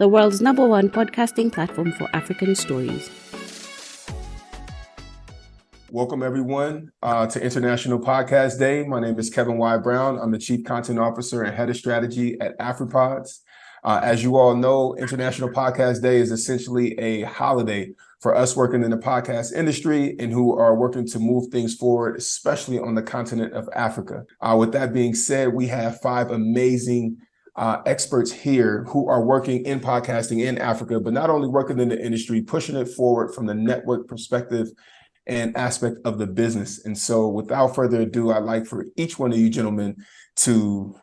the world's #1 podcasting platform for African stories. Welcome, everyone, to International Podcast Day. My name is Kevin Y. Brown. I'm the Chief Content Officer and Head of Strategy at Afripods. As you all know, International Podcast Day is essentially a holiday for us working in the podcast industry and who are working to move things forward, especially on the continent of Africa. With that being said, we have 5 amazing experts here who are working in podcasting in Africa, but not only working in the industry, pushing it forward from the network perspective and aspect of the business. And so without further ado, I'd like for each one of you gentlemen to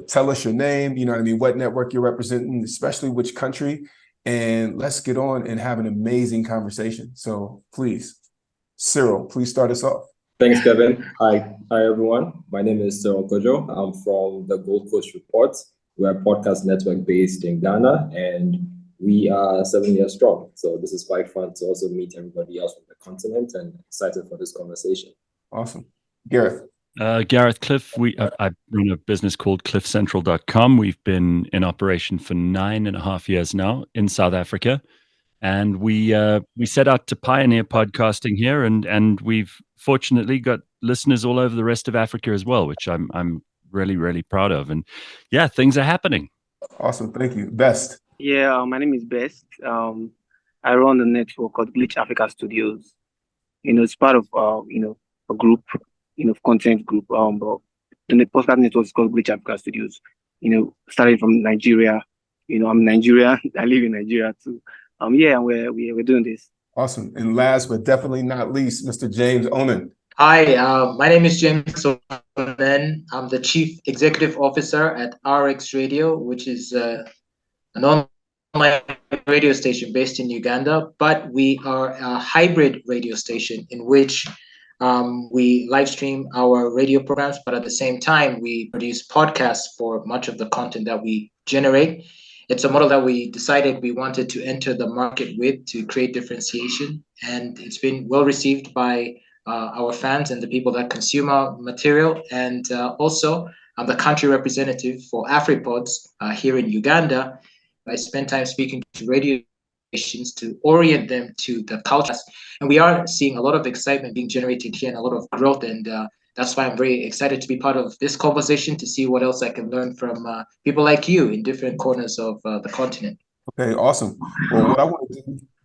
tell us your name, what network you're representing, especially which country, and let's get on and have an amazing conversation. So please, Cyril, please start us off. Thanks, Kevin. Hi, everyone. My name is Cyril Kwadzo. I'm from the Gold Coast Report. We're a podcast network based in Ghana, and we are 7 years strong. So this is quite fun to also meet everybody else from the continent, and excited for this conversation. Awesome. Gareth. Gareth, Cliff. I run a business called CliffCentral.com. We've been in operation for 9.5 years now in South Africa, and we set out to pioneer podcasting here, and we've fortunately got listeners all over the rest of Africa as well, which I'm really, really proud of. And yeah, things are happening. Awesome, thank you. Best. Yeah, my name is Best. I run a network called Glitch Africa Studios. It's part of a group, content group. But the podcast network is called Glitch Africa Studios. Starting from Nigeria. I'm Nigerian. I live in Nigeria too. And we're doing this. Awesome. And last but definitely not least, Mr. James Onen. Hi, my name is James Onen. I'm the Chief Executive Officer at RX Radio, which is an online radio station based in Uganda, but we are a hybrid radio station in which we live stream our radio programs, but at the same time, we produce podcasts for much of the content that we generate. It's a model that we decided we wanted to enter the market with to create differentiation, and it's been well received by our fans and the people that consume our material. And also, I'm the country representative for Afripods here in Uganda. I spend time speaking to radio stations to orient them to the culture. And we are seeing a lot of excitement being generated here and a lot of growth. And that's why I'm very excited to be part of this conversation, to see what else I can learn from people like you in different corners of the continent. Okay, awesome. Well, what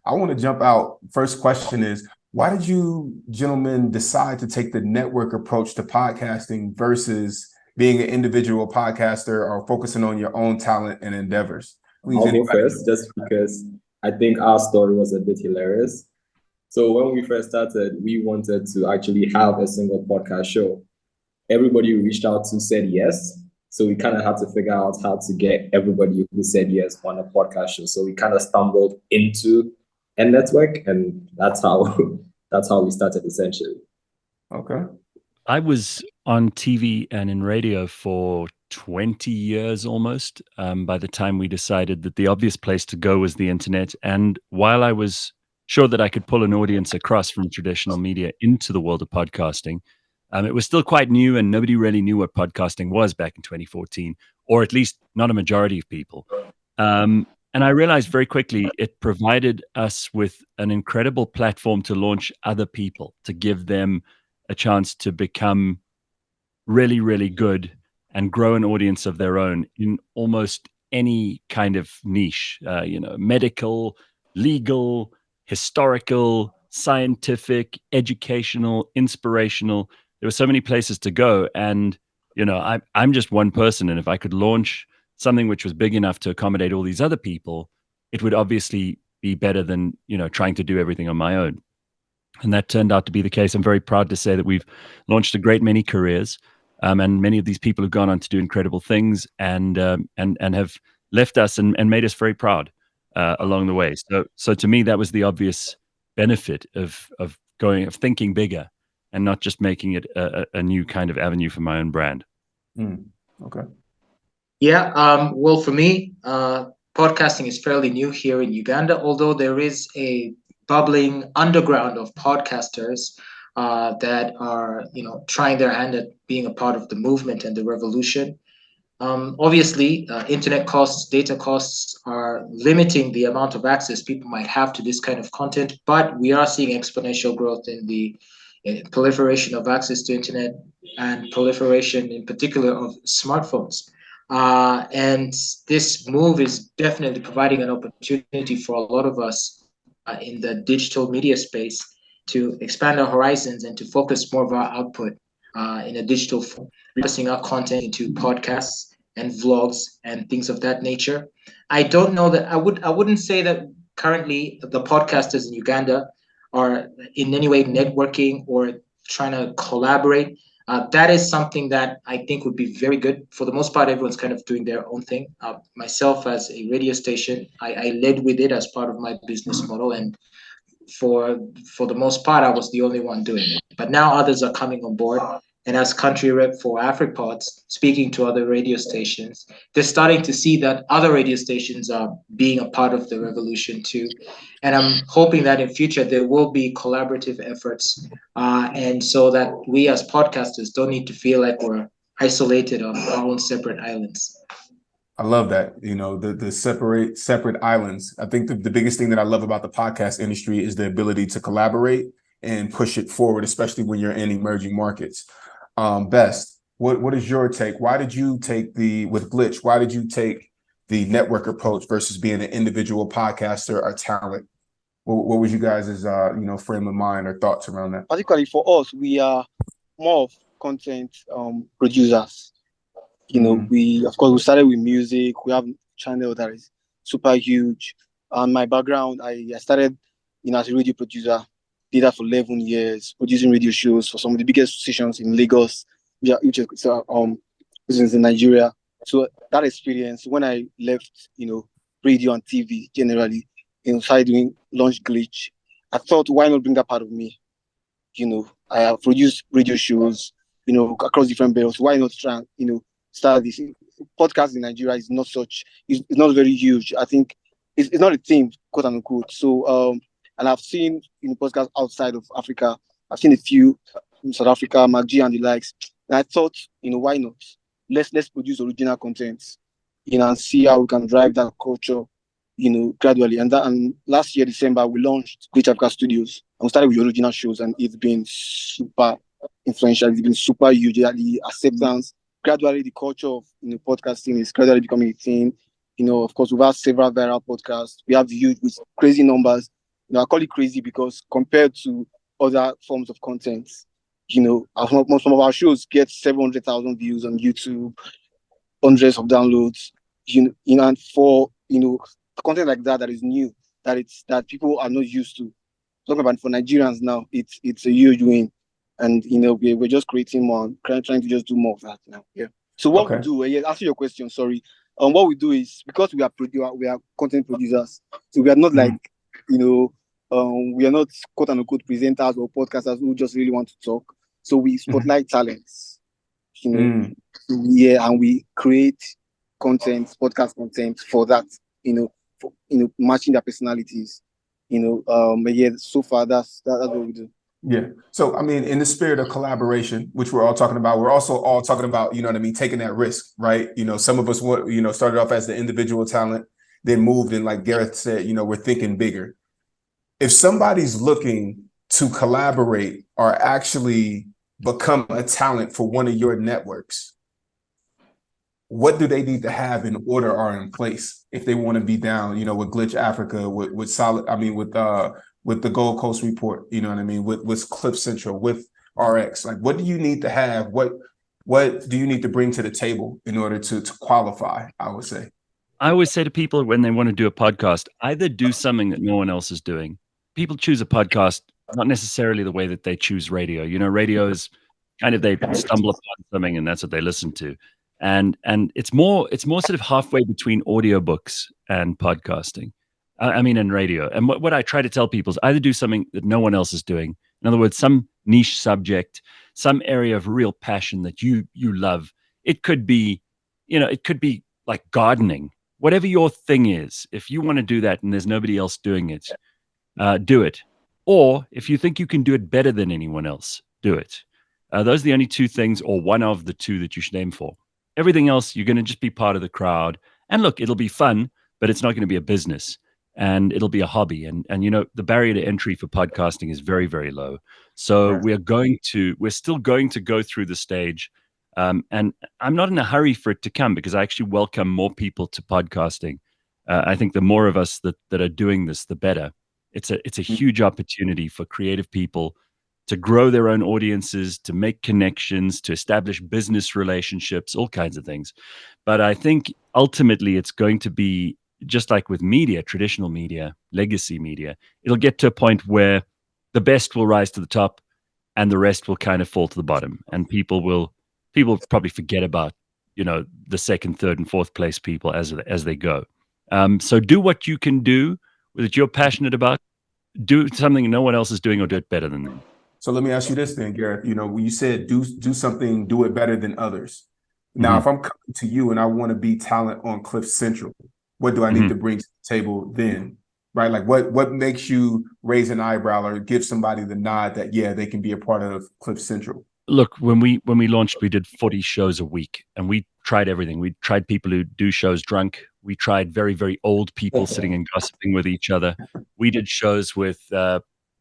I want to jump out. First question is, why did you gentlemen decide to take the network approach to podcasting versus being an individual podcaster or focusing on your own talent and endeavors? Please, I'll go first, just because I think our story was a bit hilarious. So when we first started, we wanted to actually have a single podcast show. Everybody we reached out to said yes. So we kind of had to figure out how to get everybody who said yes on a podcast show. So we kind of stumbled into a network, and that's how we started, essentially. Okay. I was on TV and in radio for 20 years almost by the time we decided that the obvious place to go was the internet. And while I was sure that I could pull an audience across from traditional media into the world of podcasting, it was still quite new, and nobody really knew what podcasting was back in 2014, or at least not a majority of people. And I realized very quickly it provided us with an incredible platform to launch other people, to give them a chance to become really, really good and grow an audience of their own in almost any kind of niche, medical, legal, historical, scientific, educational, inspirational. There were so many places to go. And, I'm just one person. And if I could launch something which was big enough to accommodate all these other people, it would obviously be better than, trying to do everything on my own. And that turned out to be the case. I'm very proud to say that we've launched a great many careers, and many of these people have gone on to do incredible things and have left us and made us very proud along the way. So to me, that was the obvious benefit of thinking bigger and not just making it a new kind of avenue for my own brand. Okay. Yeah. Well, for me, podcasting is fairly new here in Uganda, although there is a bubbling underground of podcasters that are, trying their hand at being a part of the movement and the revolution. Obviously, internet costs, data costs are limiting the amount of access people might have to this kind of content, but we are seeing exponential growth in the proliferation of access to internet and proliferation in particular of smartphones. And this move is definitely providing an opportunity for a lot of us in the digital media space to expand our horizons and to focus more of our output in a digital form, repurposing our content into podcasts and vlogs and things of that nature. I don't know that I wouldn't say that currently the podcasters in Uganda are in any way networking or trying to collaborate. That is something that I think would be very good. For the most part, everyone's kind of doing their own thing. Myself, as a radio station, I led with it as part of my business model, and for the most part, I was the only one doing it. But now others are coming on board. And as country rep for Afripods, speaking to other radio stations, they're starting to see that other radio stations are being a part of the revolution too. And I'm hoping that in future there will be collaborative efforts, and so that we as podcasters don't need to feel like we're isolated on our own separate islands. I love that. The separate islands. I think the biggest thing that I love about the podcast industry is the ability to collaborate and push it forward, especially when you're in emerging markets. Best, what is your take? Why did you take with Glitch? Why did you take the network approach versus being an individual podcaster or talent? What was you guys' frame of mind or thoughts around that? Particularly for us, we are more of content producers. We started with music. We have a channel that is super huge. My background, I started as a radio producer. Did that for 11 years, producing radio shows for some of the biggest stations in Lagos, which is in Nigeria. So that experience, when I left, radio and TV generally, started doing Launch Glitch, I thought, why not bring that part of me? I have produced radio shows, across different belts. Why not try, start this? Podcast in Nigeria is not it's not very huge. I think it's not a thing, quote unquote. So, and I've seen podcasts outside of Africa. I've seen a few in South Africa, MacG and the likes. And I thought, why not? Let's produce original content, and see how we can drive that culture, gradually. And last year, December, we launched Great Africa Studios. And we started with original shows, and it's been super influential. It's been super huge. The acceptance, gradually, the culture of podcasting is gradually becoming a thing. Of course, we've had several viral podcasts. We have huge, with crazy numbers. I call it crazy because compared to other forms of content, some of our shows get 700,000 views on YouTube, hundreds of downloads. And for content like that is new, that people are not used to. Talking about for Nigerians now, it's a huge win, and we're just creating more, trying to just do more of that now. Yeah. So what we do? Answer your question. Sorry. What we do is, because we are content producers, so we are not like we are not quote unquote presenters or podcasters who just really want to talk. So we spotlight talents, and we create content, podcast content for that, matching their personalities, so far that's what we do. Yeah. So, I mean, in the spirit of collaboration, which we're all talking about, we're also all talking about, taking that risk, right? Some of us, started off as the individual talent, then moved, and like Gareth said, we're thinking bigger. If somebody's looking to collaborate or actually become a talent for one of your networks, what do they need to have in order or in place if they want to be down, with Glitch Africa, with solid, with the Gold Coast Report, with CliffCentral, with RX? Like, what do you need to have? What do you need to bring to the table in order to qualify, I would say? I always say to people when they want to do a podcast, either do something that no one else is doing. People choose a podcast not necessarily the way that they choose radio. Radio is kind of, they stumble upon something and that's what they listen to. And it's more sort of halfway between audiobooks and podcasting. And radio. And what I try to tell people is either do something that no one else is doing. In other words, some niche subject, some area of real passion that you love. It could be, like gardening. Whatever your thing is, if you want to do that and there's nobody else doing it, do it. Or if you think you can do it better than anyone else, do it. Those are the only two things, or one of the two, that you should aim for. everything else, you're going to just be part of the crowd. And look, it'll be fun, but it's not going to be a business, and it'll be a hobby. And the barrier to entry for podcasting is very, very low. So Right. we're still going to go through the stage. And I'm not in a hurry for it to come, because I actually welcome more people to podcasting. I think the more of us that are doing this, the better. It's a huge opportunity for creative people to grow their own audiences, to make connections, to establish business relationships, all kinds of things. But I think ultimately it's going to be just like with media, traditional media, legacy media. It'll get to a point where the best will rise to the top and the rest will kind of fall to the bottom. And people probably forget about, the second, third, and fourth place people as they go. So do what you can do that you're passionate about. Do something no one else is doing, or do it better than them. So let me ask you this then, Gareth. When you said do something, do it better than others. Now, if I'm coming to you and I want to be talent on CliffCentral, what do I need to bring to the table then? Right? Like what makes you raise an eyebrow or give somebody the nod that, yeah, they can be a part of CliffCentral? Look, when we launched, we did 40 shows a week, and we tried everything. We tried people who do shows drunk. We tried very, very old people sitting and gossiping with each other. We did shows with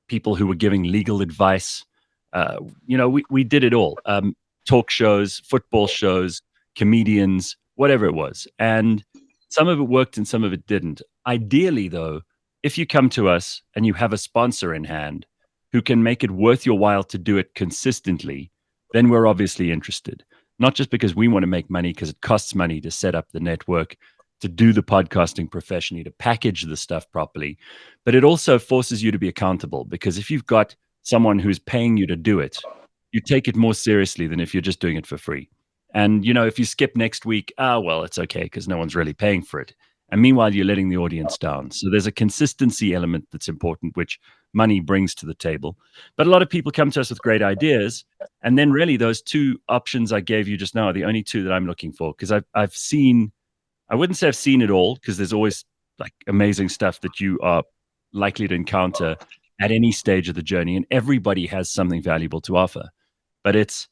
people who were giving legal advice. We did it all. Talk shows, football shows, comedians, whatever it was. And some of it worked and some of it didn't. Ideally, though, if you come to us and you have a sponsor in hand who can make it worth your while to do it consistently, then we're obviously interested. Not just because we want to make money, because it costs money to set up the network, to do the podcasting professionally, to package the stuff properly, but it also forces you to be accountable, because if you've got someone who's paying you to do it, you take it more seriously than if you're just doing it for free. And, if you skip next week, well, it's okay because no one's really paying for it. And meanwhile, you're letting the audience down. So there's a consistency element that's important, which money brings to the table. But a lot of people come to us with great ideas. And then really those two options I gave you just now are the only two that I'm looking for, because I've seen, I wouldn't say I've seen it all, because there's always like amazing stuff that you are likely to encounter at any stage of the journey, and everybody has something valuable to offer. But it's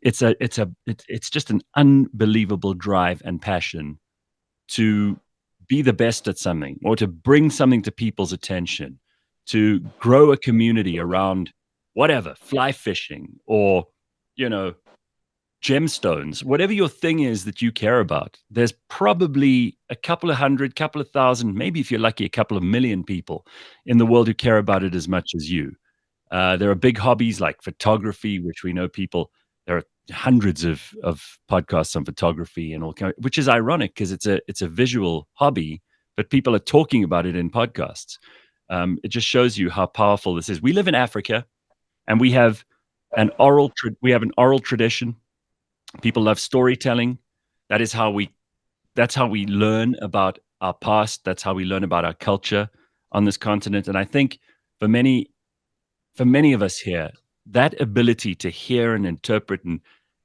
just an unbelievable drive and passion to be the best at something, or to bring something to people's attention, to grow a community around whatever, fly fishing or, gemstones, whatever your thing is that you care about. There's probably a couple of hundred, couple of thousand, maybe if you're lucky, a couple of million people in the world who care about it as much as you. There are big hobbies like photography, which we know people, there are hundreds of podcasts on photography and all kind, which is ironic because it's a visual hobby, but people are talking about it in podcasts. It just shows you how powerful this is. We live in Africa, and we have an oral tradition. People love storytelling. That's how we learn about our past. That's how we learn about our culture on this continent. And I think for many of us here, that ability to hear and interpret and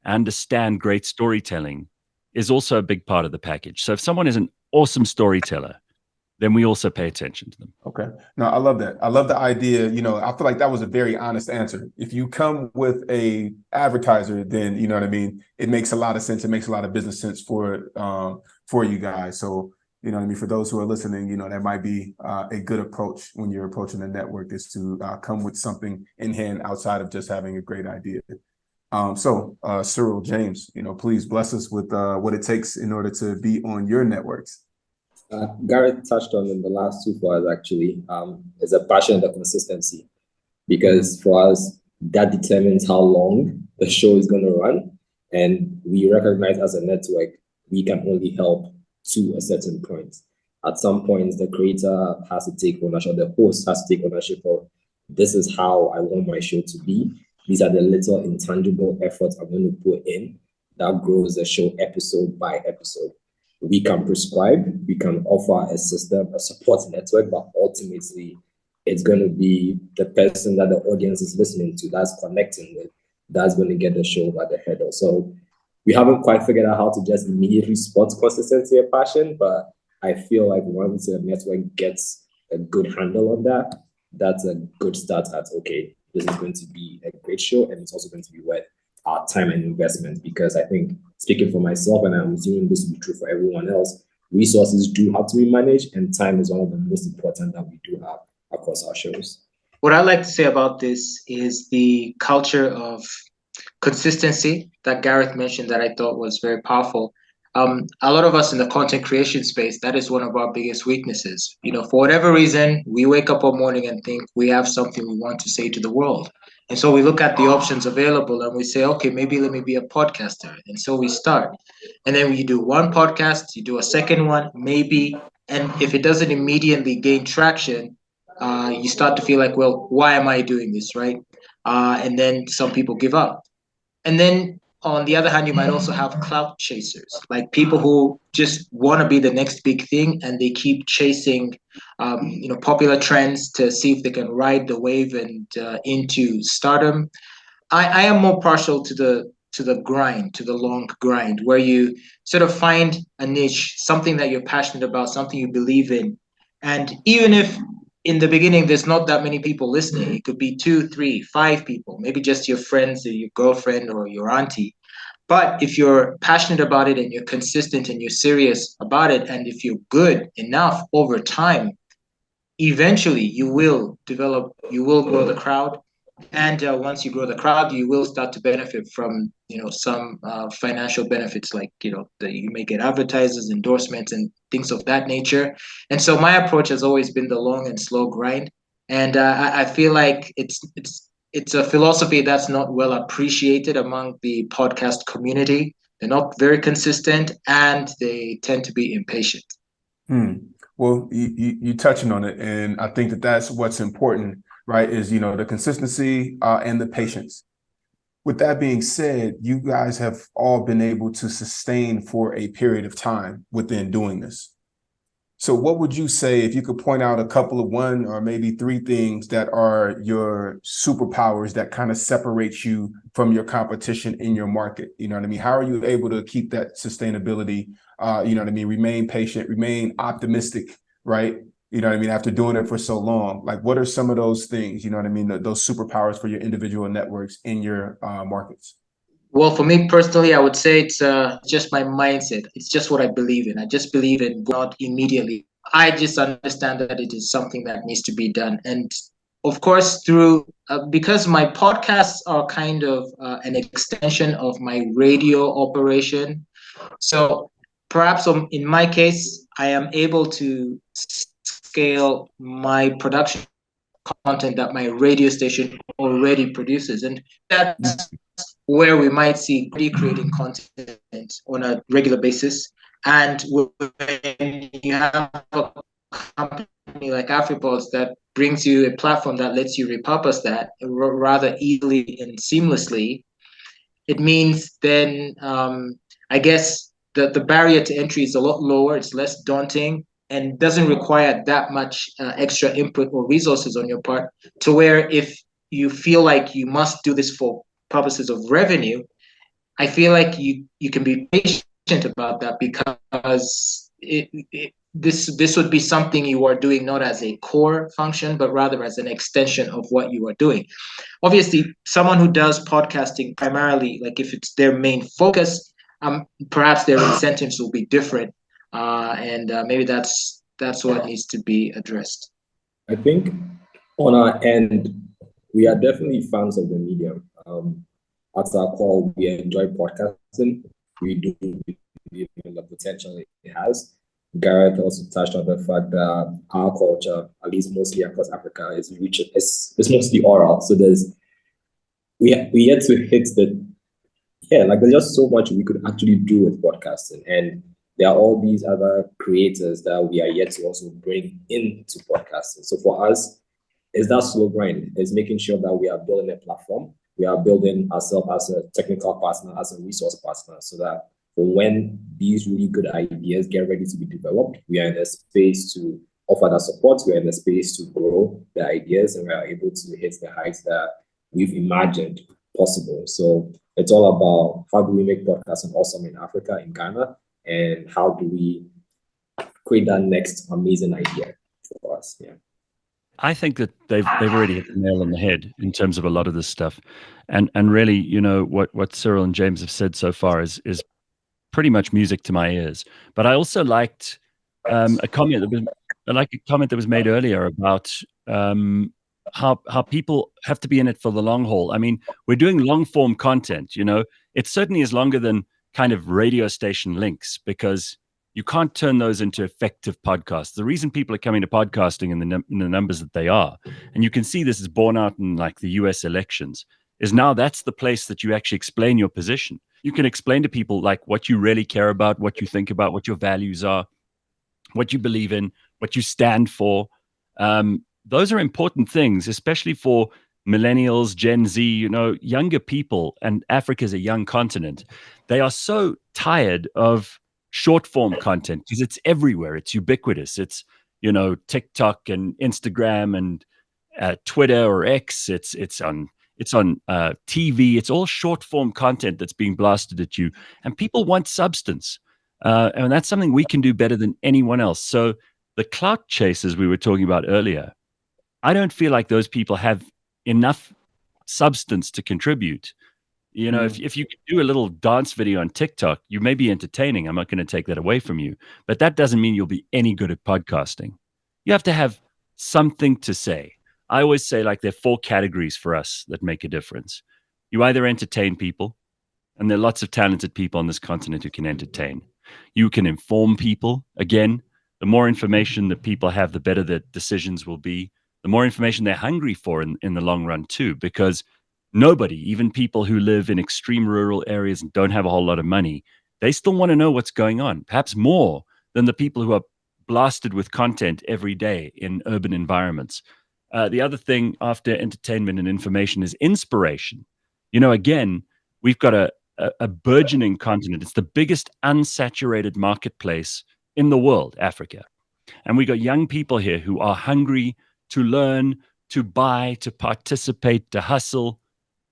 understand great storytelling is also a big part of the package. So if someone is an awesome storyteller, then we also pay attention to them. Okay. No, I love that. I love the idea. I feel like that was a very honest answer. If you come with a advertiser, then you know what I mean. It makes a lot of sense. It makes a lot of business sense for you guys. So you know what I mean. For those who are listening, that might be a good approach when you're approaching the network, is to come with something in hand outside of just having a great idea. So Cyril, James, please bless us with what it takes in order to be on your networks. Gareth touched on in the last two for us, actually, is a passion and the consistency, because for us, that determines how long the show is going to run. And we recognize as a network, we can only help to a certain point. At some point, the creator has to take ownership, the host has to take ownership of, this is how I want my show to be. These are the little intangible efforts I'm going to put in that grows the show episode by episode. We can prescribe, we can offer a system, a support network, but ultimately it's going to be the person that the audience is listening to, that's connecting with, that's going to get the show by the header. So we haven't quite figured out how to just immediately spot consistency and passion, but I feel like once a network gets a good handle on that, that's a good start at, okay, this is going to be a great show, and it's also going to be worth our time and investment, because I think, speaking for myself, and I'm assuming this will be true for everyone else, resources do have to be managed, and time is one of the most important that we do have across our shows. What I like to say about this is the culture of consistency that Gareth mentioned that I thought was very powerful. A lot of us in the content creation space, that is one of our biggest weaknesses. For whatever reason, we wake up one morning and think we have something we want to say to the world. And so we look at the options available and we say, okay, maybe let me be a podcaster. And so we start. And then you do one podcast, you do a second one, maybe. And if it doesn't immediately gain traction, you start to feel like, well, why am I doing this, right? And then some people give up. And then on the other hand, you might also have clout chasers, like people who just want to be the next big thing, and they keep chasing, popular trends to see if they can ride the wave and into stardom. I am more partial to the grind, to the long grind, where you sort of find a niche, something that you're passionate about, something you believe in, and even if in the beginning there's not that many people listening, it could be 2, 3, 5 people, maybe just your friends or your girlfriend or your auntie. But if you're passionate about it and you're consistent and you're serious about it, and if you're good enough over time, eventually you will grow the crowd. And once you grow the crowd, you will start to benefit from, some financial benefits, like, that you may get advertisers, endorsements, and things of that nature. And so my approach has always been the long and slow grind. And I feel like it's a philosophy that's not well appreciated among the podcast community. They're not very consistent, and they tend to be impatient. Well, you touching on it, and I think that's what's important, right? Is the consistency and the patience. With that being said, you guys have all been able to sustain for a period of time within doing this. So what would you say, if you could point out a couple of 1 or maybe 3 things that are your superpowers that kind of separates you from your competition in your market? You know what I mean? How are you able to keep that sustainability? You know what I mean? Remain patient, remain optimistic, right? You know what I mean? After doing it for so long, like, what are some of those things, you know what I mean? Those superpowers for your individual networks in your markets? Well, for me personally, I would say it's just my mindset. It's just what I believe in. I just believe in God immediately. I just understand that it is something that needs to be done. And of course, because my podcasts are kind of an extension of my radio operation. So perhaps in my case, I am able to scale my production content that my radio station already produces. And that's where we might see creating content on a regular basis. And when you have a company like Afripods that brings you a platform that lets you repurpose that rather easily and seamlessly, it means then I guess the barrier to entry is a lot lower, it's less daunting, and doesn't require that much extra input or resources on your part, to where if you feel like you must do this for purposes of revenue, I feel like you can be patient about that, because this would be something you are doing not as a core function, but rather as an extension of what you are doing. Obviously, someone who does podcasting primarily, like if it's their main focus, perhaps their incentives will be different, and maybe that's what needs to be addressed. I think on our end, we are definitely fans of the medium. At our core, we enjoy podcasting. We do believe in the potential it has. Gareth also touched on the fact that our culture, at least mostly across Africa, is mostly oral. So we yet to hit there's just so much we could actually do with podcasting, and there are all these other creators that we are yet to also bring into podcasting. So for us, it's that slow grind. It's making sure that we are building a platform. We are building ourselves as a technical partner, as a resource partner, so that for when these really good ideas get ready to be developed, we are in a space to offer that support. We are in a space to grow the ideas, and we are able to hit the heights that we've imagined possible. So it's all about how do we make podcasting awesome in Africa, in Ghana, and how do we create that next amazing idea for us. Yeah. I think that they've already hit the nail on the head in terms of a lot of this stuff, and really, you know, what Cyril and James have said so far is pretty much music to my ears. But I also liked a comment that was I like a comment that was made earlier about how people have to be in it for the long haul. I mean, we're doing long form content. You know, it certainly is longer than kind of radio station links because you can't turn those into effective podcasts. The reason people are coming to podcasting in the numbers that they are, and you can see this is borne out in like the US elections, is now that's the place that you actually explain your position. You can explain to people like what you really care about, what you think about, what your values are, what you believe in, what you stand for. Those are important things, especially for millennials, Gen Z, you know, younger people, and Africa's a young continent. They are so tired of short form content because it's everywhere. It's ubiquitous. It's, you know, TikTok and Instagram and Twitter or X. It's on TV. It's all short form content that's being blasted at you, and people want substance, and that's something we can do better than anyone else. So the clout chasers we were talking about earlier, I don't feel like those people have enough substance to contribute. You know, if you could do a little dance video on TikTok, you may be entertaining. I'm not going to take that away from you, but that doesn't mean you'll be any good at podcasting. You have to have something to say. I always say like there are 4 categories for us that make a difference. You either entertain people, and there are lots of talented people on this continent who can entertain. You can inform people. Again, the more information that people have, the better their decisions will be. The more information they're hungry for in the long run too, because nobody, even people who live in extreme rural areas and don't have a whole lot of money, they still want to know what's going on, perhaps more than the people who are blasted with content every day in urban environments. The other thing after entertainment and information is inspiration. You know, again, we've got a burgeoning continent. It's the biggest unsaturated marketplace in the world, Africa. And we got young people here who are hungry to learn, to buy, to participate, to hustle.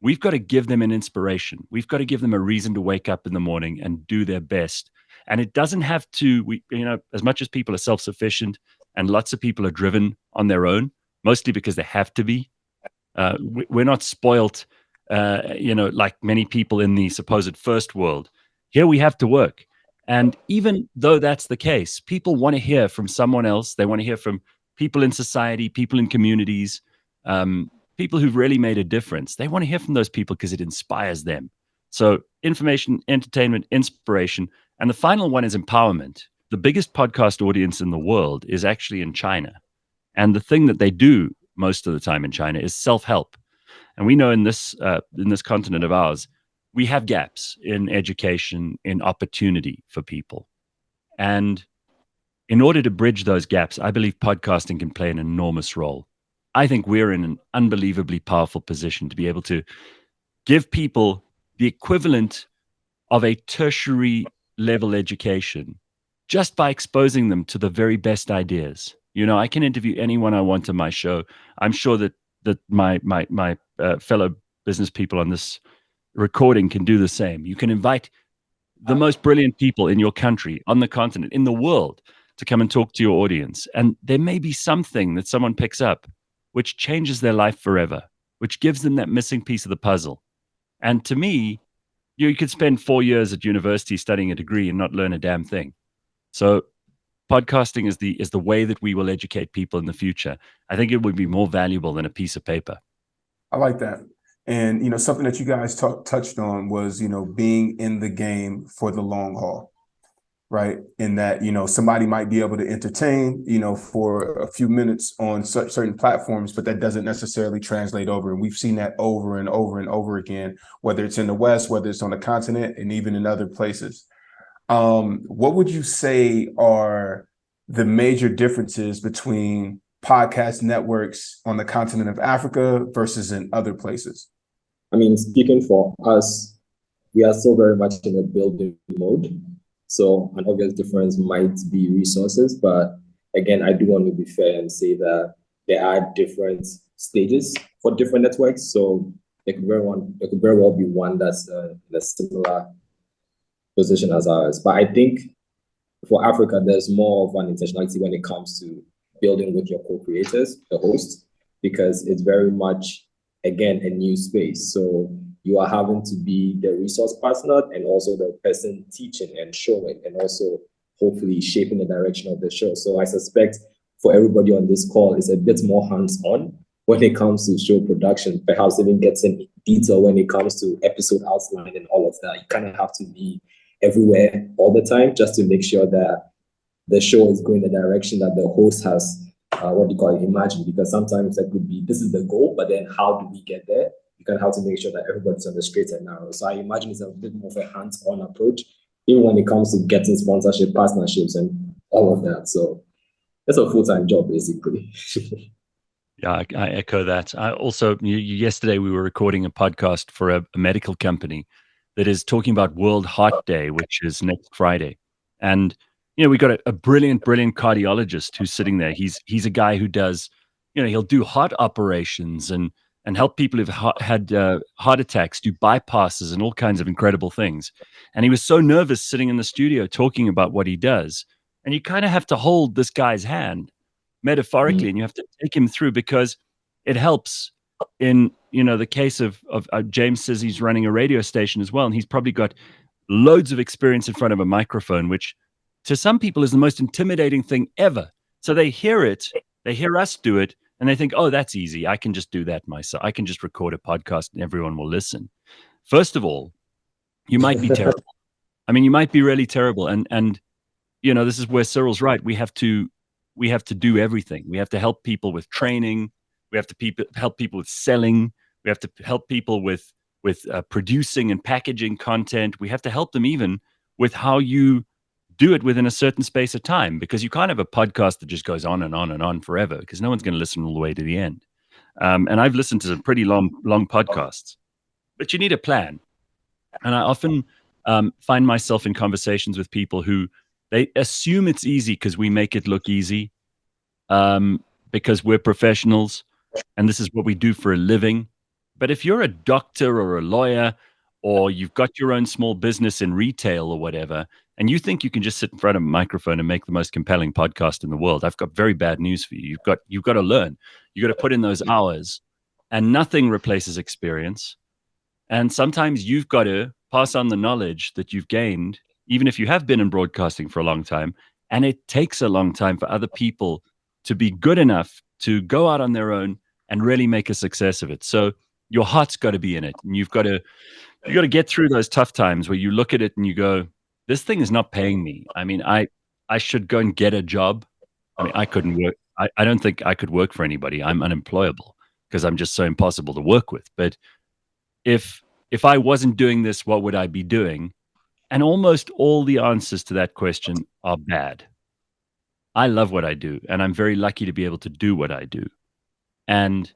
We've got to give them an inspiration. We've got to give them a reason to wake up in the morning and do their best. And it doesn't have to, you know, as much as people are self-sufficient and lots of people are driven on their own, mostly because they have to be. We're not spoilt, you know, like many people in the supposed first world. Here we have to work. And even though that's the case, people want to hear from someone else. They want to hear from people in society, people in communities, people who've really made a difference. They want to hear from those people because it inspires them. So information, entertainment, inspiration. And the final one is empowerment. The biggest podcast audience in the world is actually in China. And the thing that they do most of the time in China is self-help. And we know in this continent of ours, we have gaps in education, in opportunity for people. And in order to bridge those gaps, I believe podcasting can play an enormous role. I think we're in an unbelievably powerful position to be able to give people the equivalent of a tertiary level education just by exposing them to the very best ideas. You know, I can interview anyone I want on my show. I'm sure that my fellow business people on this recording can do the same. You can invite the most brilliant people in your country, on the continent, in the world, to come and talk to your audience. And there may be something that someone picks up which changes their life forever, which gives them that missing piece of the puzzle. And to me, you could spend 4 years at university studying a degree and not learn a damn thing. So podcasting is the way that we will educate people in the future. I think it would be more valuable than a piece of paper. I like that. And, you know, something that you guys touched on was, you know, being in the game for the long haul, right? In that, you know, somebody might be able to entertain, you know, for a few minutes on certain platforms, but that doesn't necessarily translate over. And we've seen that over and over and over again, whether it's in the West, whether it's on the continent, and even in other places. What would you say are the major differences between podcast networks on the continent of Africa versus in other places? I mean, speaking for us, we are still very much in a building mode. So an obvious difference might be resources, but again, I do want to be fair and say that there are different stages for different networks. So there could very well be one that's in a similar position as ours. But I think for Africa, there's more of an intentionality when it comes to building with your co-creators, the hosts, because it's very much, again, a new space. So you are having to be the resource partner and also the person teaching and showing and also hopefully shaping the direction of the show. So I suspect for everybody on this call, it's a bit more hands-on when it comes to show production, perhaps even gets in detail when it comes to episode outline and all of that. You kind of have to be everywhere all the time just to make sure that the show is going the direction that the host has, imagined, because sometimes that could be, this is the goal, but then how do we get there? You kind of have to make sure that everybody's on the straight and narrow. So I imagine it's a bit more of a hands-on approach, even when it comes to getting sponsorship, partnerships, and all of that. So it's a full-time job, basically. Yeah, I echo that. I also, yesterday we were recording a podcast for a medical company that is talking about World Heart Day, which is next Friday. And, we got a brilliant cardiologist who's sitting there. He's a guy who does, he'll do heart operations and help people who've had heart attacks, do bypasses and all kinds of incredible things. And he was so nervous sitting in the studio talking about what he does. And you kind of have to hold this guy's hand metaphorically, and you have to take him through, because it helps in the case of James says he's running a radio station as well, and he's probably got loads of experience in front of a microphone, which to some people is the most intimidating thing ever. So they hear it, they hear us do it, and they think, oh, that's easy, I can just do that myself, I can just record a podcast and everyone will listen. First of all, you might be terrible. I mean, you might be really terrible, and this is where Cyril's right. We have to do everything. We have to help people with training. We have to help people with selling. We have to help people with producing and packaging content. We have to help them even with how you do it within a certain space of time, because you can't have a podcast that just goes on and on and on forever, because no one's going to listen all the way to the end. And I've listened to some pretty long podcasts, but you need a plan. And I often find myself in conversations with people who they assume it's easy because we make it look easy, because we're professionals and this is what we do for a living. But if you're a doctor or a lawyer, or you've got your own small business in retail or whatever, and you think you can just sit in front of a microphone and make the most compelling podcast in the world, I've got very bad news for you. You've got to learn. You've got to put in those hours, and nothing replaces experience. And sometimes you've got to pass on the knowledge that you've gained, even if you have been in broadcasting for a long time. And it takes a long time for other people to be good enough to go out on their own and really make a success of it. So your heart's got to be in it. And you've got to get through those tough times where you look at it and you go, this thing is not paying me. I mean, I should go and get a job. I mean, I couldn't work. I don't think I could work for anybody. I'm unemployable because I'm just so impossible to work with. But if I wasn't doing this, what would I be doing? And almost all the answers to that question are bad. I love what I do, and I'm very lucky to be able to do what I do. And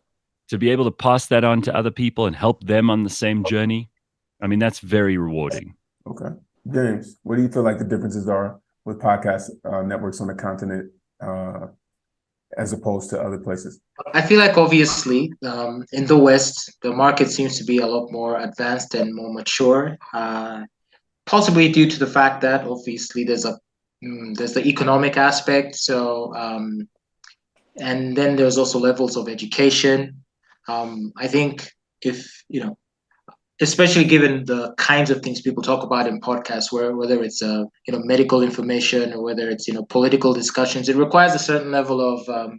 to be able to pass that on to other people and help them on the same journey, I mean, that's very rewarding. Okay. James, what do you feel like the differences are with podcast networks on the continent as opposed to other places? I feel like obviously in the West, the market seems to be a lot more advanced and more mature, possibly due to the fact that obviously there's the economic aspect. So, and then there's also levels of education. I think especially given the kinds of things people talk about in podcasts, whether it's medical information or whether it's political discussions, it requires a certain level of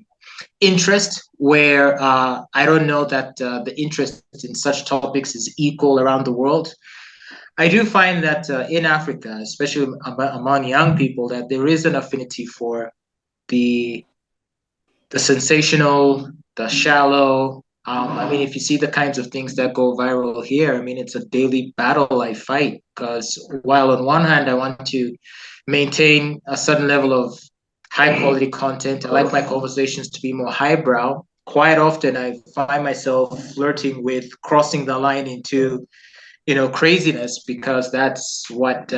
interest, where I don't know that the interest in such topics is equal around the world. I do find that in Africa, especially among young people, that there is an affinity for the sensational, the shallow. I mean, if you see the kinds of things that go viral here, I mean, it's a daily battle I fight, because while on one hand, I want to maintain a certain level of high quality content, I like my conversations to be more highbrow. Quite often, I find myself flirting with crossing the line into, craziness, because that's what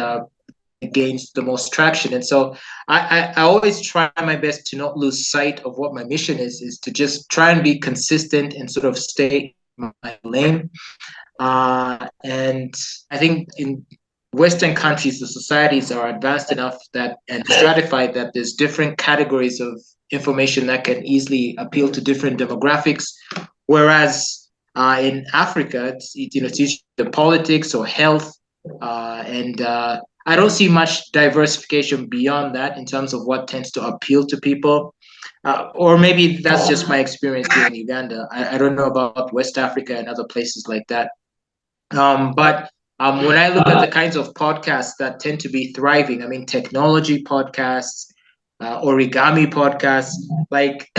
gains the most traction. And so I always try my best to not lose sight of what my mission is to just try and be consistent and sort of stay in my lane. And I think Western countries, the societies are advanced enough that and stratified that there's different categories of information that can easily appeal to different demographics. Whereas in Africa, it's usually the politics or health, and I don't see much diversification beyond that in terms of what tends to appeal to people. Or maybe that's just my experience here in Uganda. I don't know about West Africa and other places like that. But when I look at the kinds of podcasts that tend to be thriving, I mean, technology podcasts, origami podcasts, like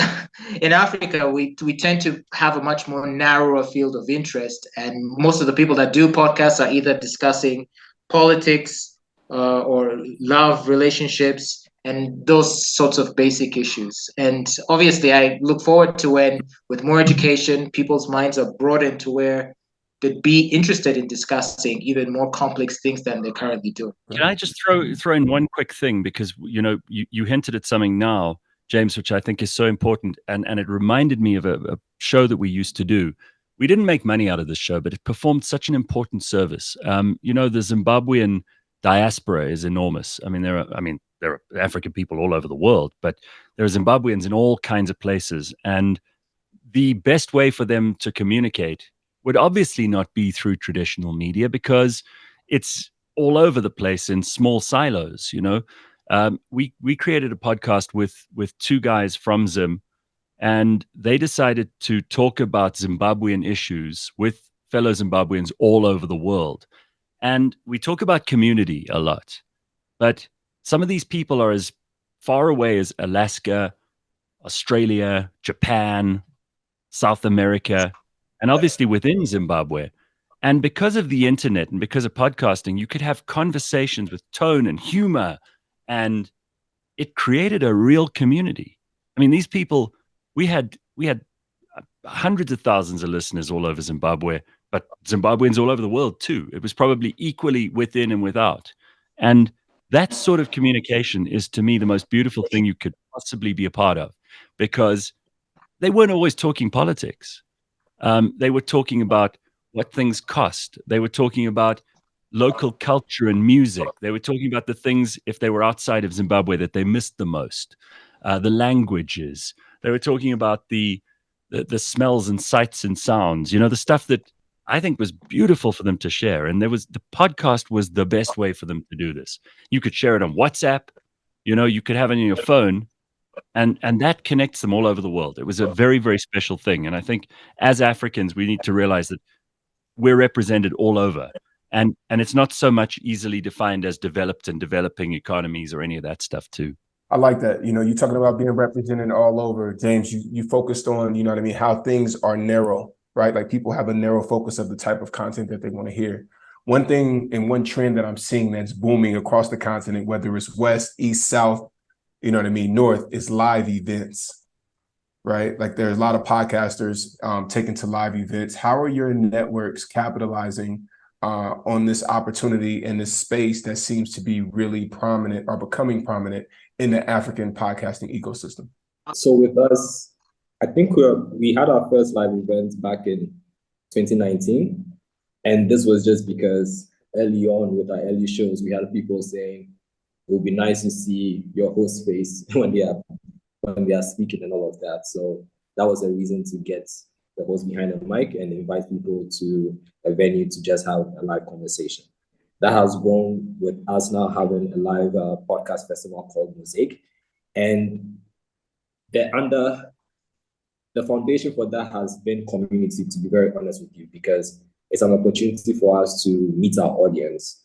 in Africa, we tend to have a much more narrower field of interest. And most of the people that do podcasts are either discussing politics or love, relationships, and those sorts of basic issues. And obviously, I look forward to when, with more education, people's minds are broadened to where they'd be interested in discussing even more complex things than they currently do. Can I just throw in one quick thing, because you hinted at something now, James, which I think is so important, and it reminded me of a show that we used to do. We didn't make money out of this show, but it performed such an important service. The Zimbabwean diaspora is enormous. I mean, there are African people all over the world, but there are Zimbabweans in all kinds of places, and the best way for them to communicate would obviously not be through traditional media, because it's all over the place in small silos. We created a podcast with two guys from Zim, and they decided to talk about Zimbabwean issues with fellow Zimbabweans all over the world. And we talk about community a lot, but some of these people are as far away as Alaska, Australia, Japan, South America, and obviously within Zimbabwe. And because of the internet and because of podcasting, you could have conversations with tone and humor, and it created a real community. I mean, these people, we had hundreds of thousands of listeners all over Zimbabwe, but Zimbabweans all over the world too. It was probably equally within and without. And that sort of communication is, to me, the most beautiful thing you could possibly be a part of, because they weren't always talking politics. They were talking about what things cost. They were talking about local culture and music. They were talking about the things, if they were outside of Zimbabwe, that they missed the most. The languages. They were talking about the smells and sights and sounds. The stuff that I think was beautiful for them to share. And the podcast was the best way for them to do this. You could share it on WhatsApp. You could have it on your phone. And that connects them all over the world. It was a very, very special thing. And I think as Africans, we need to realize that we're represented all over. And it's not so much easily defined as developed and developing economies or any of that stuff too. I like that. You're talking about being represented all over. James, you focused on, how things are narrow, right? Like people have a narrow focus of the type of content that they want to hear. One thing and one trend that I'm seeing that's booming across the continent, whether it's West, East, South, North, is live events, right? Like there's a lot of podcasters taking to live events. How are your networks capitalizing on this opportunity in this space that seems to be really prominent or becoming prominent in the African podcasting ecosystem? So with us, I think we had our first live event back in 2019. And this was just because early on with our early shows, we had people saying, it would be nice to see your host face when they are speaking and all of that. So that was a reason to get the host behind the mic and invite people to a venue to just have a live conversation. That has grown with us now having a live podcast festival called Mosaic. And the foundation for that has been community, to be very honest with you, because it's an opportunity for us to meet our audience.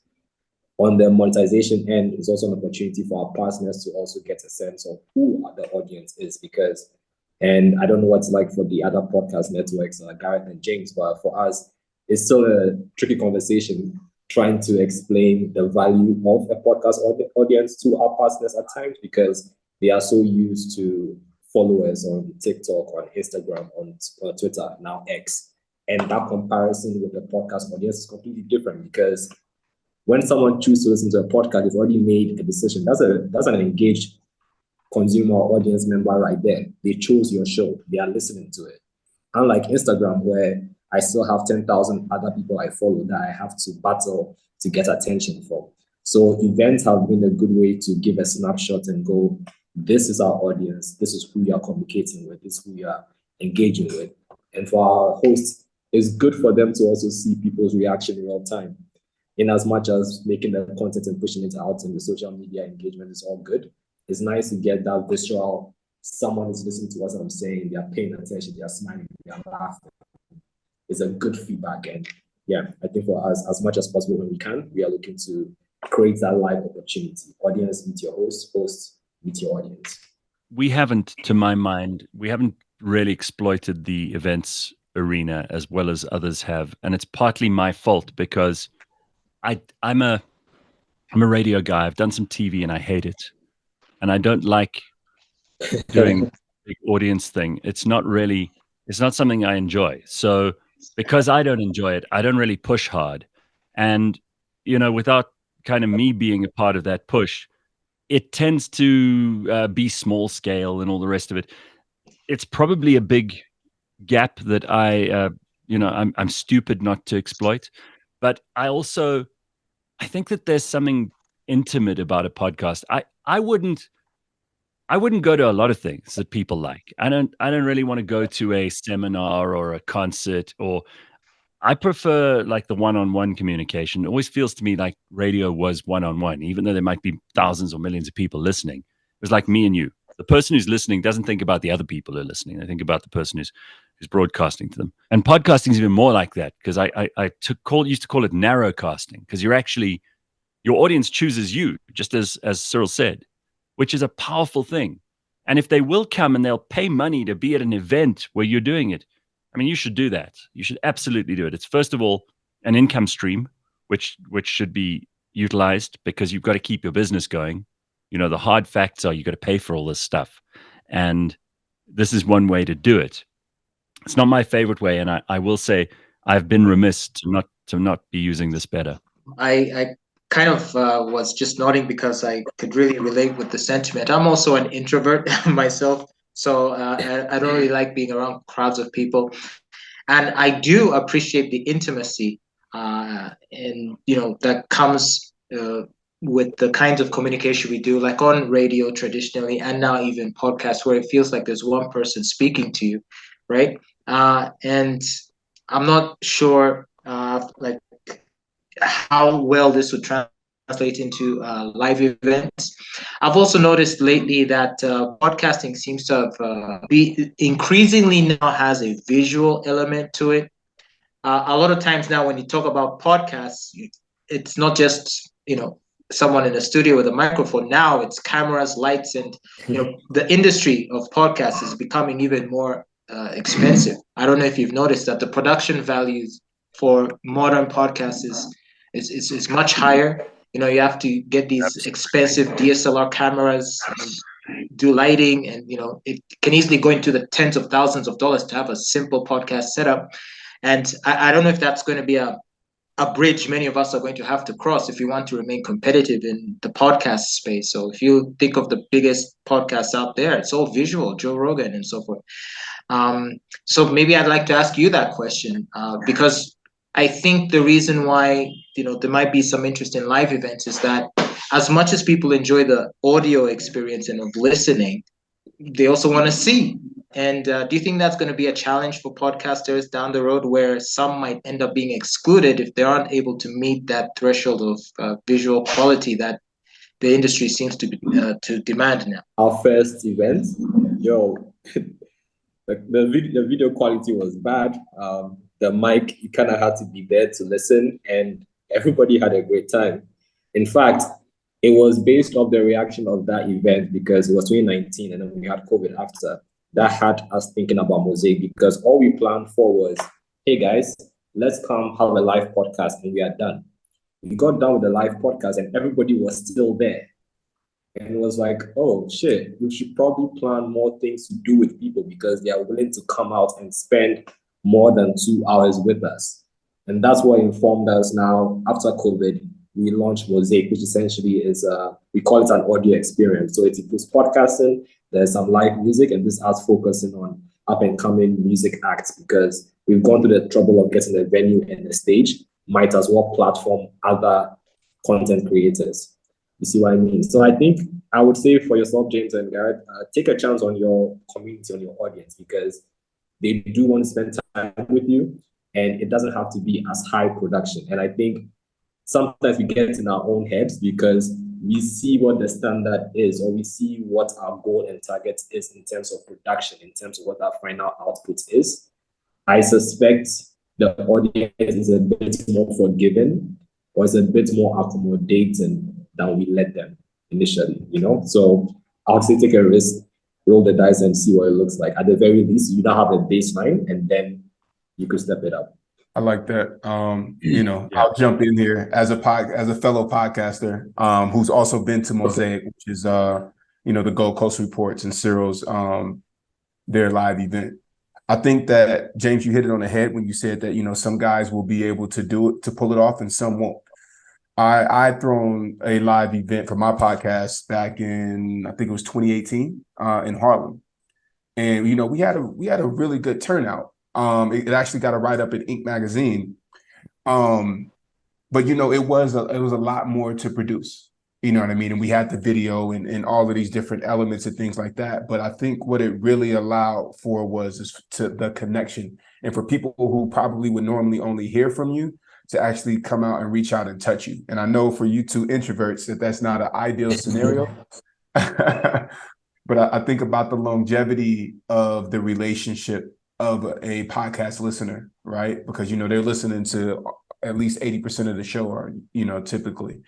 On the monetization end, it's also an opportunity for our partners to also get a sense of who the audience is, and I don't know what it's like for the other podcast networks, Gareth and James, but for us, it's still a tricky conversation trying to explain the value of a podcast audience to our partners at times, because they are so used to followers on TikTok, on Instagram, on Twitter, now X. And that comparison with the podcast audience is completely different, because when someone chooses to listen to a podcast, they've already made a decision. That's an engaged consumer or audience member right there. They chose your show. They are listening to it. Unlike Instagram, where I still have 10,000 other people I follow that I have to battle to get attention from. So events have been a good way to give a snapshot and go, this is our audience, this is who we are communicating with, this is who we are engaging with. And for our hosts, it's good for them to also see people's reaction in real time. In as much as making the content and pushing it out in the social media engagement is all good, it's nice to get that visual, someone is listening to what I'm saying, they are paying attention, they are smiling, they are laughing. It's a good feedback. And yeah, I think for us, as much as possible when we can, we are looking to create that live opportunity. Audience meet your host, host meet your audience. We haven't, to my mind, we haven't really exploited the events arena as well as others have. And it's partly my fault because I'm a radio guy. I've done some TV and I hate it. And I don't like doing the audience thing. It's not something I enjoy. So because I don't enjoy it, I don't really push hard. And, without kind of me being a part of that push, it tends to be small scale and all the rest of it. It's probably a big gap that I'm stupid not to exploit. But I think that there's something intimate about a podcast. I wouldn't go to a lot of things that people like. I don't really want to go to a seminar or a concert, or I prefer like the one-on-one communication. It always feels to me like radio was one-on-one, even though there might be thousands or millions of people listening. It was like me and you. The person who's listening doesn't think about the other people who are listening. They think about the person who's broadcasting to them. And podcasting is even more like that, because I used to call it narrowcasting, because your audience chooses you, just as Cyril said, which is a powerful thing. And if they will come and they'll pay money to be at an event where you're doing it, I mean, you should do that. You should absolutely do it. It's first of all an income stream, which should be utilized, because you've got to keep your business going. The hard facts are you've got to pay for all this stuff. And this is one way to do it. It's not my favorite way. And I will say I've been remiss to not be using this better. I kind of was just nodding because I could really relate with the sentiment. I'm also an introvert myself, so I don't really like being around crowds of people. And I do appreciate the intimacy and that comes with the kinds of communication we do, like on radio traditionally, and now even podcasts, where it feels like there's one person speaking to you, right? And I'm not sure like how well this would translate into live events. I've also noticed lately that podcasting seems to have be increasingly now has a visual element to it. A lot of times now when you talk about podcasts, it's not just someone in a studio with a microphone. Now it's cameras, lights, and the industry of podcasts is becoming even more expensive. I don't know if you've noticed that the production values for modern podcasts is much higher. You have to get these expensive DSLR cameras, and do lighting, and it can easily go into the tens of thousands of dollars to have a simple podcast setup. And I don't know if that's going to be a bridge many of us are going to have to cross if we want to remain competitive in the podcast space. So if you think of the biggest podcasts out there, it's all visual, Joe Rogan and so forth. So maybe I'd like to ask you that question, because I think the reason why there might be some interest in live events is that as much as people enjoy the audio experience and of listening, they also want to see. And do you think that's going to be a challenge for podcasters down the road, where some might end up being excluded if they aren't able to meet that threshold of visual quality that the industry seems to demand now? Our first event, the video quality was bad. The mic, you kind of had to be there to listen, and everybody had a great time. In fact, it was based off the reaction of that event, because it was 2019 and then we had COVID after. That had us thinking about Mosaic, because all we planned for was, hey guys, let's come have a live podcast, and we are done. We got done with the live podcast and everybody was still there. And it was like, oh shit, we should probably plan more things to do with people, because they are willing to come out and spend more than 2 hours with us. And that's what informed us now. After COVID, we launched Mosaic, which essentially is, we call it an audio experience. So it includes podcasting, there's some live music, and this is focusing on up and coming music acts, because we've gone through the trouble of getting a venue and a stage. might as well platform other content creators. You see what I mean? So I think I would say for yourself, James and Gareth, take a chance on your community, on your audience, because they do want to spend time with you, and it doesn't have to be as high production. And I think sometimes we get in our own heads because we see what the standard is, or we see what our goal and target is in terms of production, in terms of what our final output is. I suspect the audience is a bit more forgiving, or is a bit more accommodating than we let them initially, you know? So I would say take a risk, roll the dice and see what it looks like. At the very least, you don't have a baseline, and then you could step it up. I like that. I'll jump in here as a fellow podcaster who's also been to Mosaic, which is the Gold Coast Reports and Cyril's their live event. I think that, James, you hit it on the head when you said that, some guys will be able to do it, to pull it off, and some won't. I'd thrown a live event for my podcast back in, I think it was 2018 in Harlem. And, we had a really good turnout. It actually got a write-up in Inc. magazine. But it was a lot more to produce. You know what I mean? And we had the video and all of these different elements and things like that. But I think what it really allowed for was to the connection. And for people who probably would normally only hear from you, to actually come out and reach out and touch you. And I know for you two introverts that's not an ideal scenario. But I think about the longevity of the relationship of a podcast listener, right? Because, they're listening to at least 80% of the show, or, typically.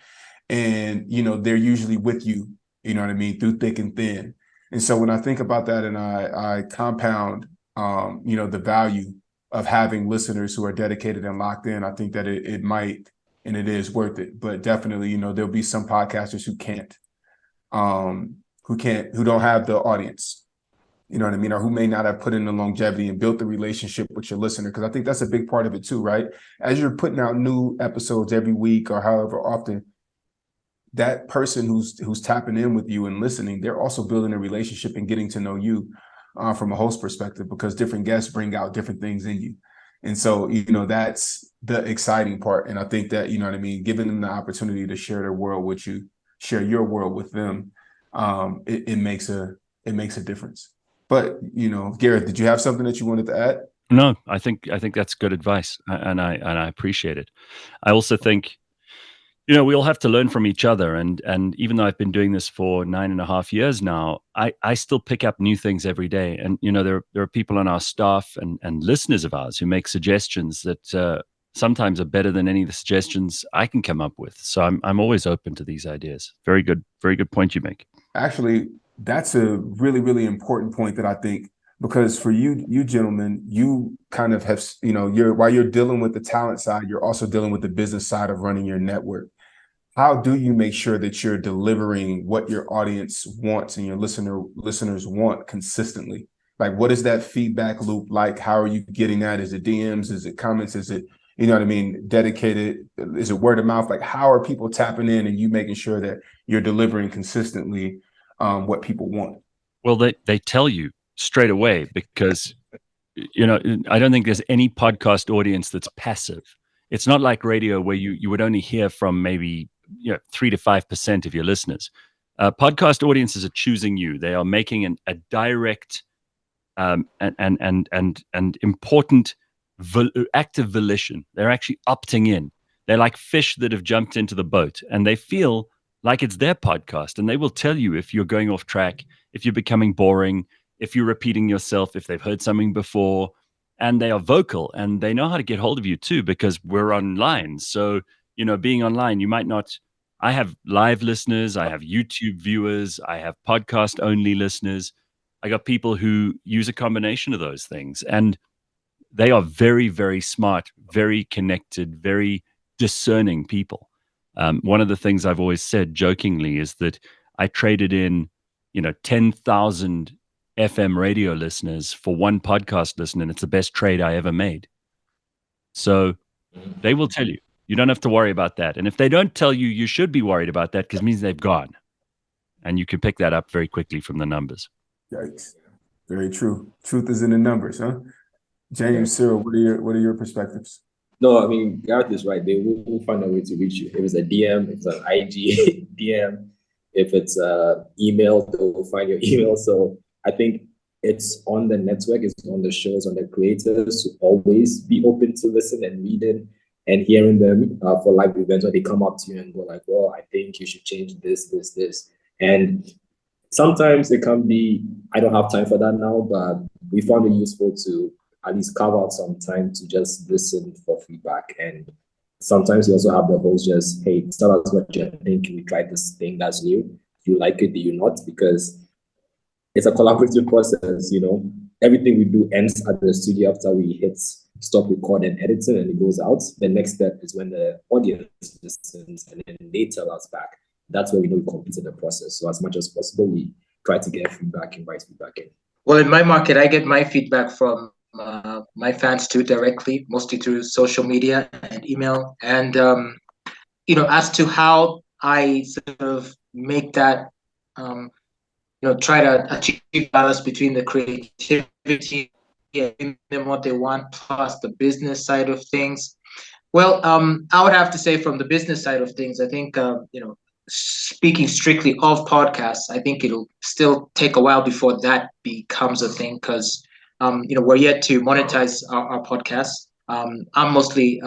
And, they're usually with you, through thick and thin. And so when I think about that and I compound, the value of having listeners who are dedicated and locked in, I think that it might, and it is worth it. But definitely, there'll be some podcasters who don't have the audience, or who may not have put in the longevity and built the relationship with your listener. Because I think that's a big part of it too, right? As you're putting out new episodes every week or however often, that person who's tapping in with you and listening, they're also building a relationship and getting to know you from a host perspective, because different guests bring out different things in you. And so, that's the exciting part. And I think that, giving them the opportunity to share their world with you, share your world with them, it makes a difference. But, Gareth, did you have something that you wanted to add? No, I think that's good advice, and I appreciate it. I also think, we all have to learn from each other, and even though I've been doing this for 9.5 years now, I still pick up new things every day. And there are people on our staff and listeners of ours who make suggestions that sometimes are better than any of the suggestions I can come up with. So I'm always open to these ideas. Very good point you make. Actually, that's a really, really important point that I think, because for you gentlemen, you kind of have, while you're dealing with the talent side, you're also dealing with the business side of running your network. How do you make sure that you're delivering what your audience wants and your listeners want consistently? Like, what is that feedback loop like? How are you getting that? Is it DMs? Is it comments? Is it, dedicated? Is it word of mouth? Like, how are people tapping in and you making sure that you're delivering consistently what people want? Well, they tell you straight away, because, I don't think there's any podcast audience that's passive. It's not like radio where you would only hear from maybe 3 to 5% of your listeners. Podcast audiences are choosing you. They are making a direct and important active volition. They're actually opting in. They're like fish that have jumped into the boat, and they feel like it's their podcast. And they will tell you if you're going off track, if you're becoming boring, if you're repeating yourself, if they've heard something before. And they are vocal, and they know how to get hold of you too, because we're online. So, being online, you might not. I have live listeners, I have YouTube viewers, I have podcast only listeners. I got people who use a combination of those things, and they are very, very smart, very connected, very discerning people. One of the things I've always said jokingly is that I traded in, 10,000 FM radio listeners for one podcast listener, and it's the best trade I ever made. So they will tell you. You don't have to worry about that. And if they don't tell you, you should be worried about that, because it means they've gone. And you can pick that up very quickly from the numbers. Yikes. Very true. Truth is in the numbers, huh? James, Cyril, what are your perspectives? No, I mean, Gareth is right. They will find a way to reach you. If it's a DM, if it's an IG DM, if it's email, they will find your email. So I think it's on the network, it's on the shows, on the creators to always be open to listen and reading and hearing them for live events where they come up to you and go like, well, I think you should change this. And sometimes it can be, I don't have time for that now, but we found it useful to at least carve out some time to just listen for feedback. And sometimes you also have the host just, hey, tell us what you think. We tried this thing that's new. Do you like it? Do you not? Because it's a collaborative process, you know. Everything we do ends at the studio after we hit stop record and editing and it goes out. The next step is when the audience listens and then they tell us back. That's where we know we completed the process. So as much as possible, we try to get feedback, invite feedback in. Well, in my market, I get my feedback from my fans too directly, mostly through social media and email. And, as to how I sort of make that, try to achieve balance between the creativity and what they want plus the business side of things. Well, I would have to say from the business side of things, I think, speaking strictly of podcasts, I think it'll still take a while before that becomes a thing because, we're yet to monetize our podcasts. I'm mostly,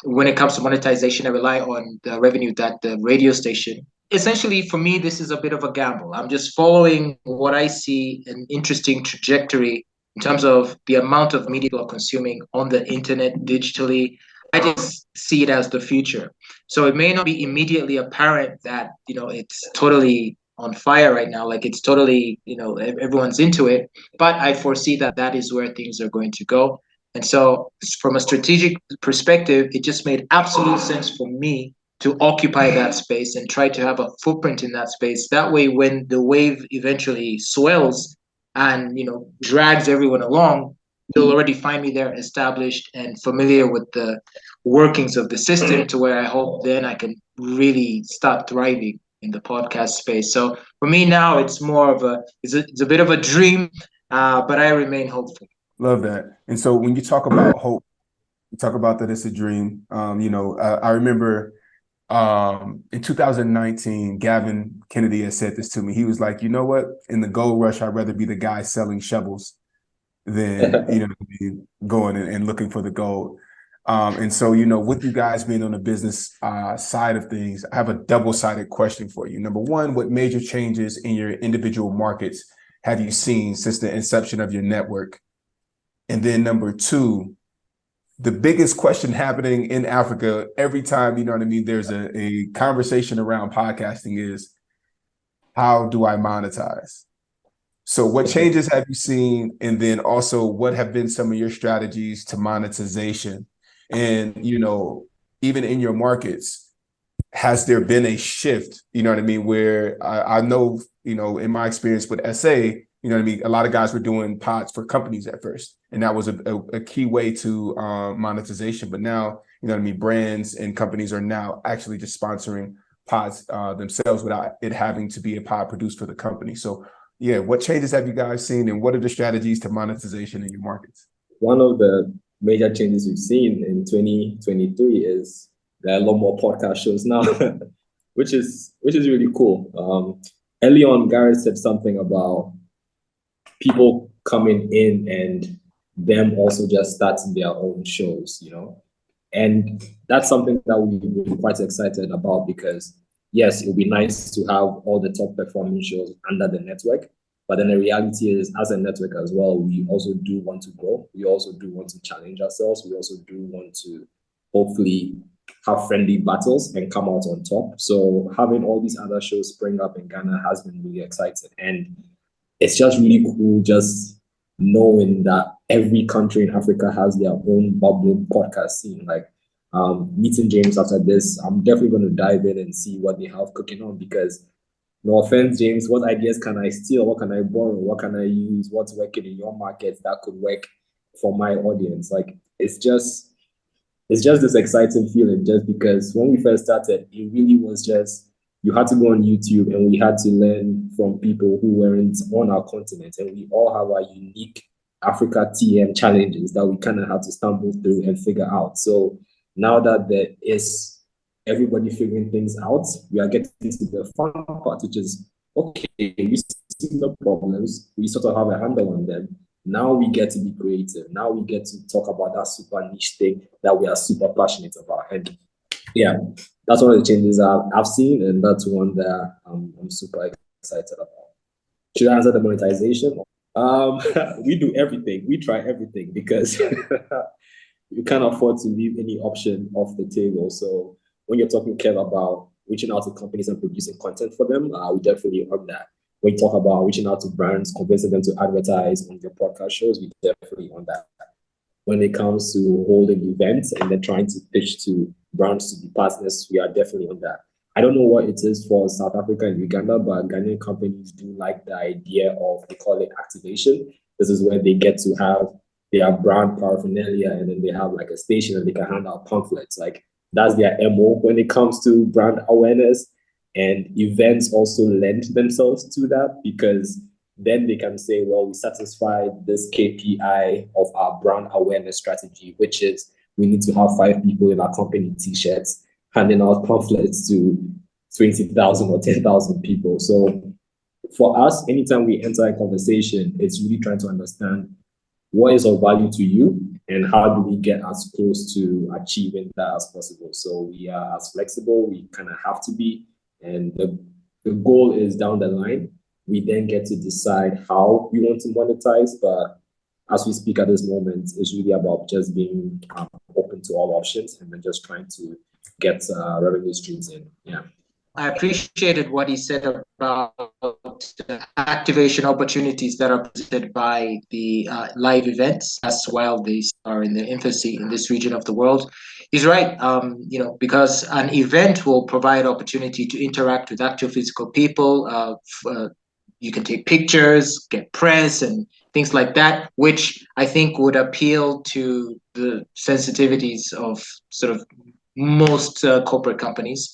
when it comes to monetization, I rely on the revenue that the radio station. Essentially, for me, this is a bit of a gamble. I'm just following what I see an interesting trajectory in terms of the amount of media people are consuming on the internet digitally. I just see it as the future. So it may not be immediately apparent that, it's totally on fire right now. Like it's totally, everyone's into it. But I foresee that that is where things are going to go. And so from a strategic perspective, it just made absolute sense for me to occupy that space and try to have a footprint in that space. That way, when the wave eventually swells and, drags everyone along, they'll already find me there established and familiar with the workings of the system to where I hope then I can really start thriving in the podcast space. So for me now, it's more of it's a bit of a dream, but I remain hopeful. Love that. And so when you talk about hope, you talk about that it's a dream. I remember in 2019, Gavin Kennedy has said this to me. He was like, you know what? In the gold rush, I'd rather be the guy selling shovels than, going and looking for the gold. And so, with you guys being on the business side of things, I have a double-sided question for you. Number one, what major changes in your individual markets have you seen since the inception of your network? And then number two, the biggest question happening in Africa every time, there's a conversation around podcasting is, how do I monetize? So what changes have you seen? And then also, what have been some of your strategies to monetization? And, even in your markets, has there been a shift, where I know, in my experience with SA, a lot of guys were doing pods for companies at first. And that was a key way to monetization. But now, brands and companies are now actually just sponsoring pods themselves without it having to be a pod produced for the company. So, yeah, what changes have you guys seen and what are the strategies to monetization in your markets? One of the major changes we've seen in 2023 is there are a lot more podcast shows now, which is really cool. Early on, Gareth said something about people coming in and them also just starting their own shows, and that's something that we're quite excited about because yes, it would be nice to have all the top performing shows under the network, but then the reality is as a network as well, we also do want to grow. We also do want to challenge ourselves. We also do want to hopefully have friendly battles and come out on top. So having all these other shows spring up in Ghana has been really exciting. And it's just really cool just knowing that every country in Africa has their own bubbling podcast scene. Like meeting James after this, I'm definitely going to dive in and see what they have cooking on because no offense, James, what ideas can I steal? What can I borrow? What can I use? What's working in your market that could work for my audience? Like it's just this exciting feeling just because when we first started, it really was just you had to go on YouTube and we had to learn from people who weren't on our continent. And we all have our unique Africa TM challenges that we kind of had to stumble through and figure out. So Now that there is everybody figuring things out, we are getting to the fun part, which is, okay, we see the problems, we sort of have a handle on them. Now we get to be creative. Now we get to talk about that super niche thing that we are super passionate about. And yeah, that's one of the changes I've seen, and that's one that I'm super excited about. Should I answer the monetization? We do everything. We try everything because you can't afford to leave any option off the table. So when you're talking, Kev, about reaching out to companies and producing content for them, we definitely on that. When you talk about reaching out to brands, convincing them to advertise on your podcast shows, we definitely on that. When it comes to holding events and then trying to pitch to brands to be partners, we are definitely on that. I don't know what it is for South Africa and Uganda, but Ghanaian companies do like the idea of, they call it activation. This is where they get to have their brand paraphernalia, and then they have like a station and they can hand out pamphlets. Like, that's their MO when it comes to brand awareness. And events also lend themselves to that, because then they can say, well, we satisfied this KPI of our brand awareness strategy, which is we need to have 5 people in our company t-shirts handing out pamphlets to 20,000 or 10,000 people. So for us, anytime we enter a conversation, it's really trying to understand what is of value to you and how do we get as close to achieving that as possible. So we are as flexible, we kind of have to be, and the goal is down the line. We then get to decide how we want to monetize, but as we speak at this moment, it's really about just being open to all options and then just trying to get revenue streams in. Yeah. I appreciated what he said about activation opportunities that are presented by the live events, as while these are in their infancy in this region of the world. He's right, because an event will provide opportunity to interact with actual physical people. You can take pictures, get press, and things like that, which I think would appeal to the sensitivities of sort of most corporate companies.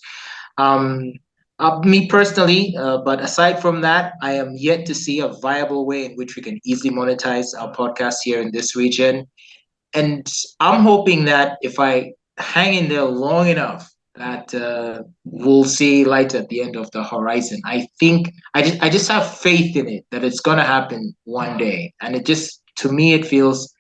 Me personally, but aside from that, I am yet to see a viable way in which we can easily monetize our podcast here in this region. And I'm hoping that if I hang in there long enough, that we'll see light at the end of the horizon. I think I just have faith in it that it's gonna happen one day. And it just, to me, it feels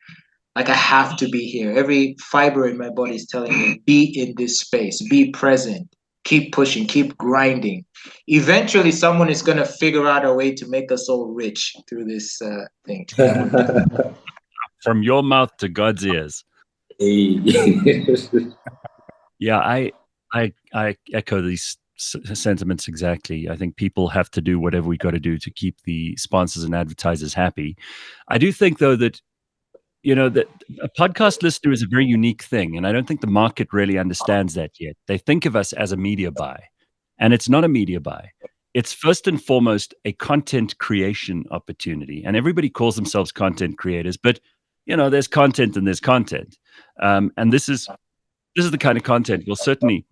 like I have to be here. Every fiber in my body is telling me, be in this space, be present, keep pushing, keep grinding. Eventually, someone is going to figure out a way to make us all rich through this thing. From your mouth to God's ears. Yeah, I echo these sentiments exactly. I think people have to do whatever we got to do to keep the sponsors and advertisers happy. I do think, though, that that a podcast listener is a very unique thing, and I don't think the market really understands that yet. They think of us as a media buy, and it's not a media buy. It's first and foremost a content creation opportunity, and everybody calls themselves content creators, but there's content and there's content, and this is the kind of content. Well, certainly,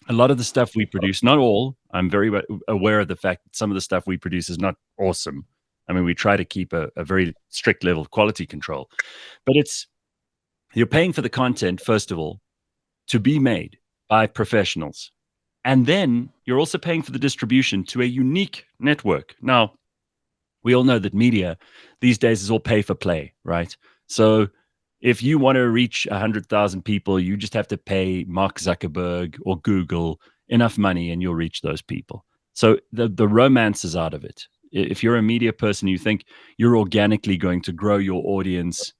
a lot of the stuff we produce, not all. I'm very aware of the fact that some of the stuff we produce is not awesome. I mean, we try to keep a very strict level of quality control, but you're paying for the content, first of all, to be made by professionals. And then you're also paying for the distribution to a unique network. Now, we all know that media these days is all pay for play, right? So if you want to reach 100,000 people, you just have to pay Mark Zuckerberg or Google enough money and you'll reach those people. So the romance is out of it. If you're a media person, you think you're organically going to grow your audience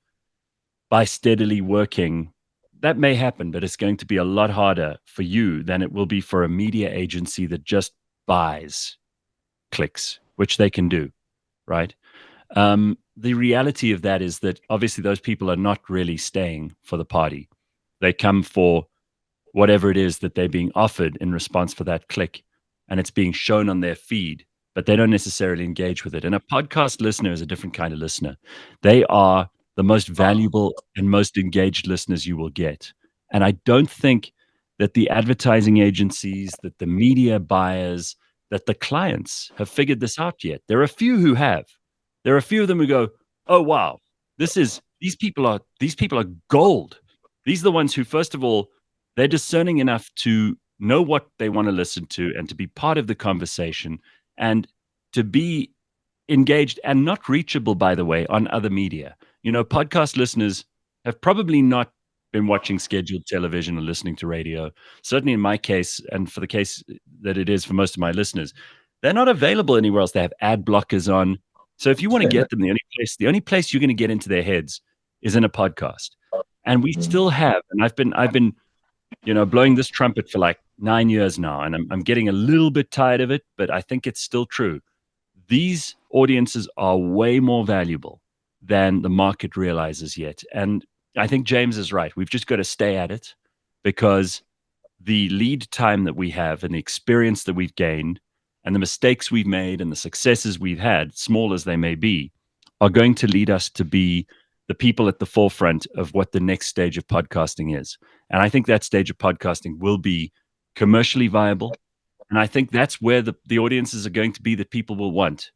by steadily working, that may happen, but it's going to be a lot harder for you than it will be for a media agency that just buys clicks, which they can do, right? The reality of that is that obviously those people are not really staying for the party. They come for whatever it is that they're being offered in response for that click, and it's being shown on their feed, but they don't necessarily engage with it. And a podcast listener is a different kind of listener. They are the most valuable and most engaged listeners you will get. And I don't think that the advertising agencies, that the media buyers, that the clients have figured this out yet. There are a few who have. There are a few of them who go, oh, wow, these people are gold. These are the ones who, first of all, they're discerning enough to know what they want to listen to and to be part of the conversation and to be engaged and not reachable, by the way, on other media. Podcast listeners have probably not been watching scheduled television or listening to radio. Certainly in my case, and for the case that it is for most of my listeners, they're not available anywhere else. They have ad blockers on. So if you want to get them, the only place you're going to get into their heads is in a podcast. And we still have, and I've been blowing this trumpet for like 9 years now, and I'm getting a little bit tired of it, but I think it's still true. These audiences are way more valuable than the market realizes yet. And I think James is right. We've just got to stay at it, because the lead time that we have and the experience that we've gained and the mistakes we've made and the successes we've had, small as they may be, are going to lead us to be the people at the forefront of what the next stage of podcasting is. And I think that stage of podcasting will be commercially viable. And I think that's where the audiences are going to be that people will want.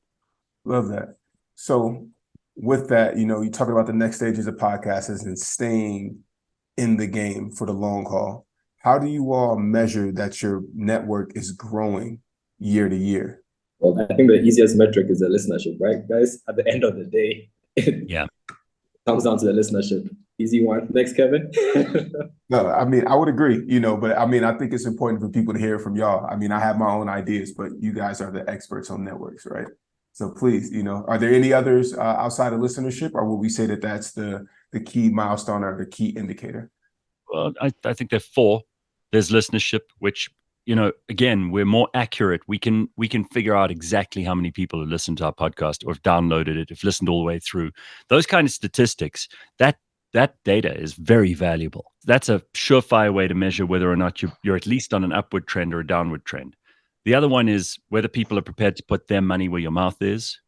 Love that. So with that, you talking about the next stages of podcasts and staying in the game for the long haul. How do you all measure that your network is growing year to year? Well, I think the easiest metric is the listenership, right, guys? At the end of the day, yeah, comes down to the listenership. Easy one. Next, Kevin. No, I mean, I would agree, but I mean, I think it's important for people to hear from y'all. I mean, I have my own ideas, but you guys are the experts on networks, right? So please, are there any others outside of listenership, or would we say that that's the key milestone or the key indicator? Well, I think there are 4. There's listenership, which, again, we're more accurate. We can figure out exactly how many people have listened to our podcast or have downloaded it, have listened all the way through. Those kind of statistics, that data is very valuable. That's a surefire way to measure whether or not you're at least on an upward trend or a downward trend. The other one is whether people are prepared to put their money where your mouth is.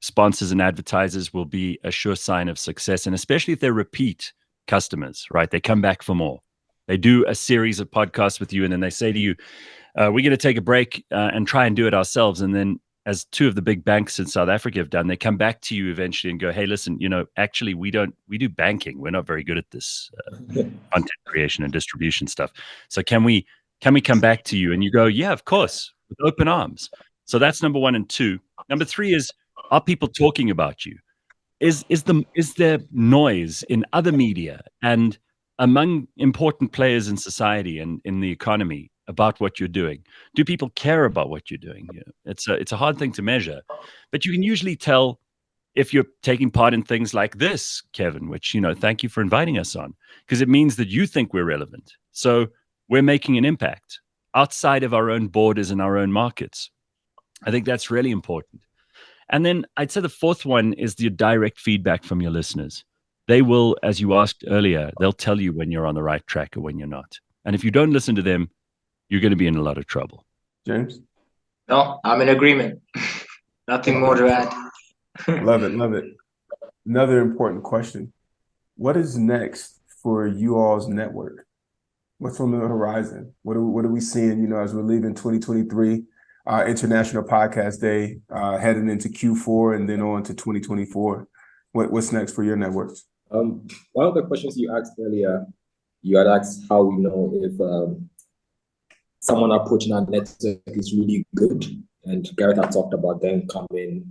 Sponsors and advertisers will be a sure sign of success, and especially if they're repeat customers, right? They come back for more. They do a series of podcasts with you, and then they say to you, we're going to take a break and try and do it ourselves. And then, as 2 of the big banks in South Africa have done, they come back to you eventually and go, hey, listen, actually, we do banking. We're not very good at this content creation and distribution stuff. So can we come back to you? And you go, yeah, of course, with open arms. So that's number 1 and 2. Number 3 is, are people talking about you? Is there noise in other media and among important players in society and in the economy about what you're doing? Do people care about what you're doing? It's a hard thing to measure, but you can usually tell if you're taking part in things like this, Kevin, which, thank you for inviting us on, because it means that you think we're relevant. So we're making an impact outside of our own borders and our own markets. I think that's really important. And then I'd say the 4th one is the direct feedback from your listeners. They will, as you asked earlier, they'll tell you when you're on the right track or when you're not. And if you don't listen to them, you're going to be in a lot of trouble. James? No, I'm in agreement. Nothing more to add. Love it. Another important question. What is next for you all's network? What's on the horizon? What are we seeing, as we're leaving 2023, International Podcast Day, heading into Q4 and then on to 2024? What's next for your networks? One of the questions you asked earlier, you had asked how we know if someone approaching our network is really good. And Gareth had talked about them coming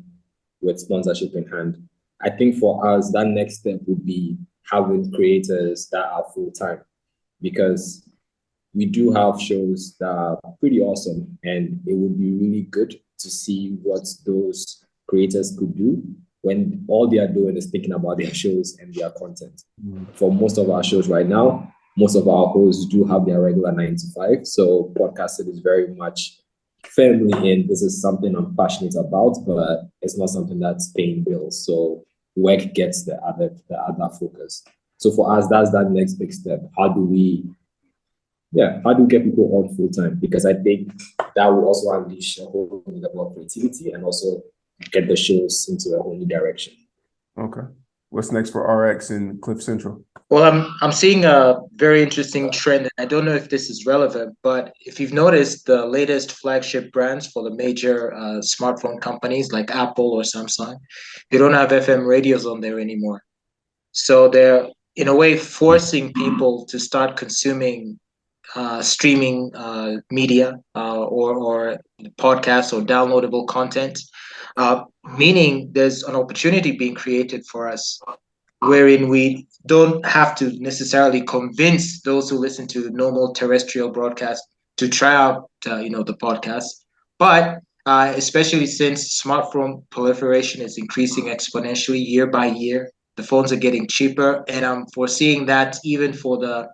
with sponsorship in hand. I think for us, that next step would be having creators that are full-time, because we do have shows that are pretty awesome, and it would be really good to see what those creators could do when all they are doing is thinking about their shows and their content. For most of our shows right now, most of our hosts do have their regular 9 to 5. So podcasting is very much firmly in, this is something I'm passionate about, but it's not something that's paying bills. So work gets the other focus. So for us, that's that next big step. How do we get people on full time? Because I think that will also unleash a whole new level of creativity and also get the shows into a whole new direction. Okay. What's next for RX and CliffCentral? Well, I'm seeing a very interesting trend, and I don't know if this is relevant, but if you've noticed, the latest flagship brands for the major smartphone companies like Apple or Samsung, they don't have FM radios on there anymore. So they're in a way, forcing people to start consuming streaming media or podcasts or downloadable content, meaning there's an opportunity being created for us wherein we don't have to necessarily convince those who listen to normal terrestrial broadcasts to try out the podcast, but especially since smartphone proliferation is increasing exponentially year by year, the phones are getting cheaper, and I'm foreseeing that even for the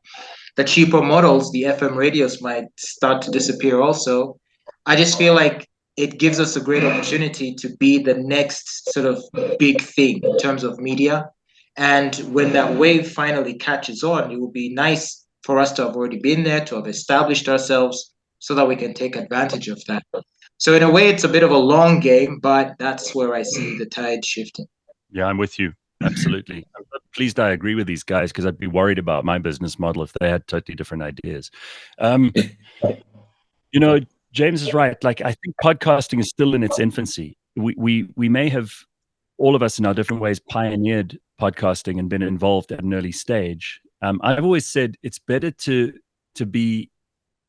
cheaper models, the FM radios might start to disappear also. I just feel like it gives us a great opportunity to be the next sort of big thing in terms of media. And when that wave finally catches on, it will be nice for us to have already been there, to have established ourselves so that we can take advantage of that. So in a way, it's a bit of a long game, but that's where I see the tide shifting. Yeah, I'm with you. Absolutely. I'm pleased I agree with these guys, because I'd be worried about my business model if they had totally different ideas. James is right. Like, I think podcasting is still in its infancy. We may have, all of us in our different ways, pioneered podcasting and been involved at an early stage. I've always said it's better to be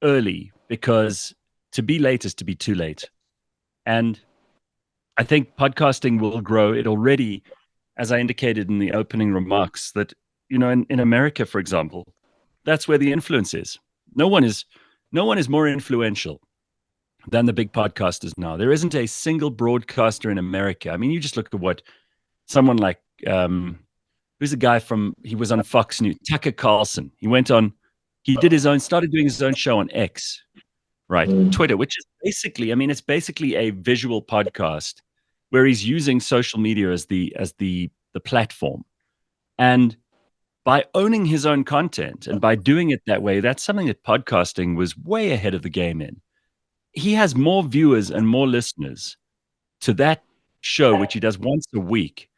early, because to be late is to be too late. And I think podcasting will grow. It already, as I indicated in the opening remarks, that, in America, for example, that's where the influence is. No one is more influential than the big podcasters now. There isn't a single broadcaster in America. I mean, you just look at what someone like, who's a guy he was on Fox News, Tucker Carlson. Started doing his own show on X, right? Twitter, which is basically, it's basically a visual podcast where he's using social media as the platform. And by owning his own content and by doing it that way, that's something that podcasting was way ahead of the game in. He has more viewers and more listeners to that show, which he does once a week,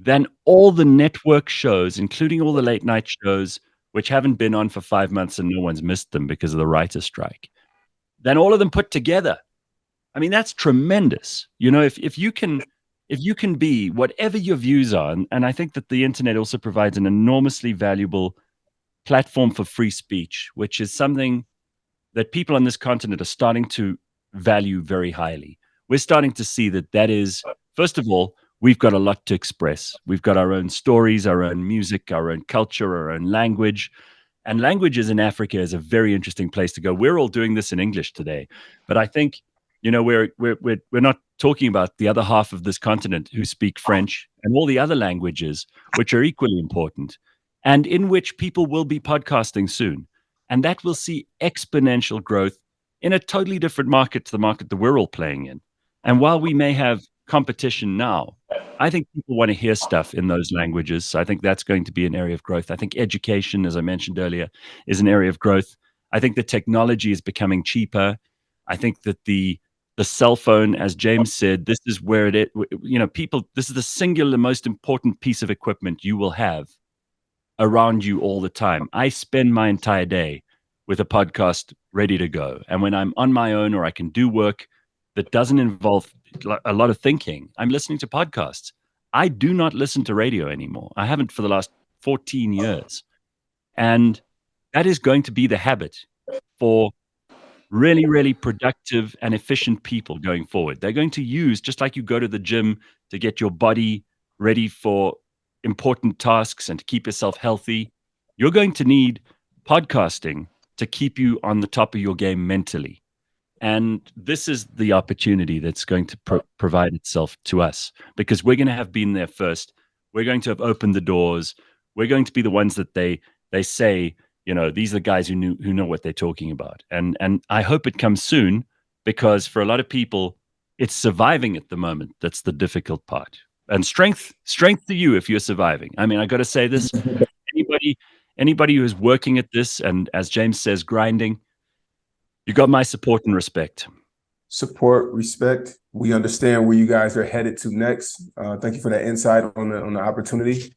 than all the network shows, including all the late night shows, which haven't been on for 5 months and no one's missed them because of the writer's strike, than all of them put together. I mean, that's tremendous. If you can be whatever your views are, and I think that the internet also provides an enormously valuable platform for free speech, which is something that people on this continent are starting to value very highly. We're starting to see that is, first of all, we've got a lot to express. We've got our own stories, our own music, our own culture, our own language. And languages in Africa is a very interesting place to go. We're all doing this in English today, but I think, we're not talking about the other half of this continent who speak French and all the other languages, which are equally important, and in which people will be podcasting soon. And that will see exponential growth in a totally different market to the market that we're all playing in. And while we may have competition now, I think people want to hear stuff in those languages. So I think that's going to be an area of growth. I think education, as I mentioned earlier, is an area of growth. I think the technology is becoming cheaper. I think that the cell phone, as James said, this is where this is the singular most important piece of equipment you will have around you all the time. I spend my entire day with a podcast ready to go. And when I'm on my own or I can do work that doesn't involve a lot of thinking, I'm listening to podcasts. I do not listen to radio anymore. I haven't for the last 14 years. And that is going to be the habit for really, really productive and efficient people going forward. They're going to use, just like you go to the gym to get your body ready for important tasks and to keep yourself healthy, you're going to need podcasting to keep you on the top of your game mentally. And this is the opportunity that's going to provide itself to us, because we're going to have been there first. We're going to have opened the doors. We're going to be the ones that they say, these are the guys who know what they're talking about. And I hope it comes soon, because for a lot of people, it's surviving at the moment that's the difficult part. And strength to you if you're surviving. I mean, I got to say this, anybody who is working at this, and as James says, grinding, you got my support and respect. Support, respect. We understand where you guys are headed to next. Thank you for that insight on the opportunity.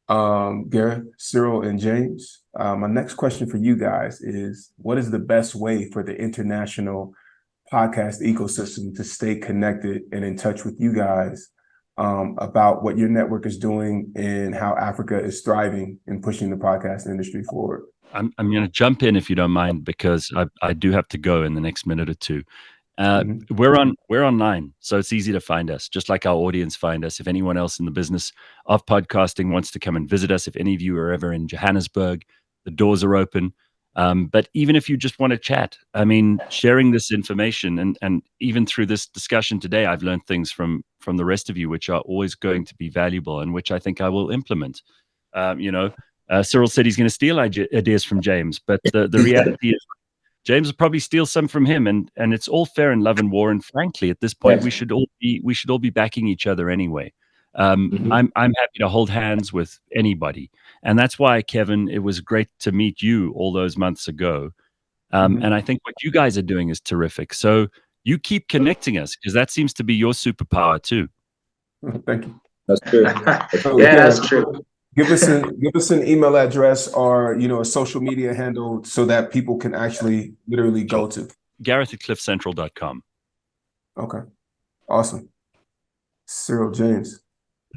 Gareth, Cyril, and James. My next question for you guys is, what is the best way for the international podcast ecosystem to stay connected and in touch with you guys about what your network is doing and how Africa is thriving and pushing the podcast industry forward. I'm going to jump in if you don't mind, because I do have to go in the next minute or two. We're online, so it's easy to find us, just like our audience find us. If anyone else in the business of podcasting wants to come and visit us, if any of you are ever in Johannesburg, the doors are open. But even if you just want to chat, I mean, sharing this information and even through this discussion today, I've learned things from the rest of you, which are always going to be valuable and which I think I will implement. Cyril said he's going to steal ideas from James, but the reality is James will probably steal some from him, and it's all fair in love and war. And frankly, at this point, we should all be backing each other anyway. I'm happy to hold hands with anybody, and that's why, Kevin, it was great to meet you all those months ago. And I think what you guys are doing is terrific. So you keep connecting us, because that seems to be your superpower too. Thank you. That's true. Yeah, that's true. Give us an email address or a social media handle so that people can actually literally go to. Gareth at CliffCentral.com. Okay, awesome. Cyril, James.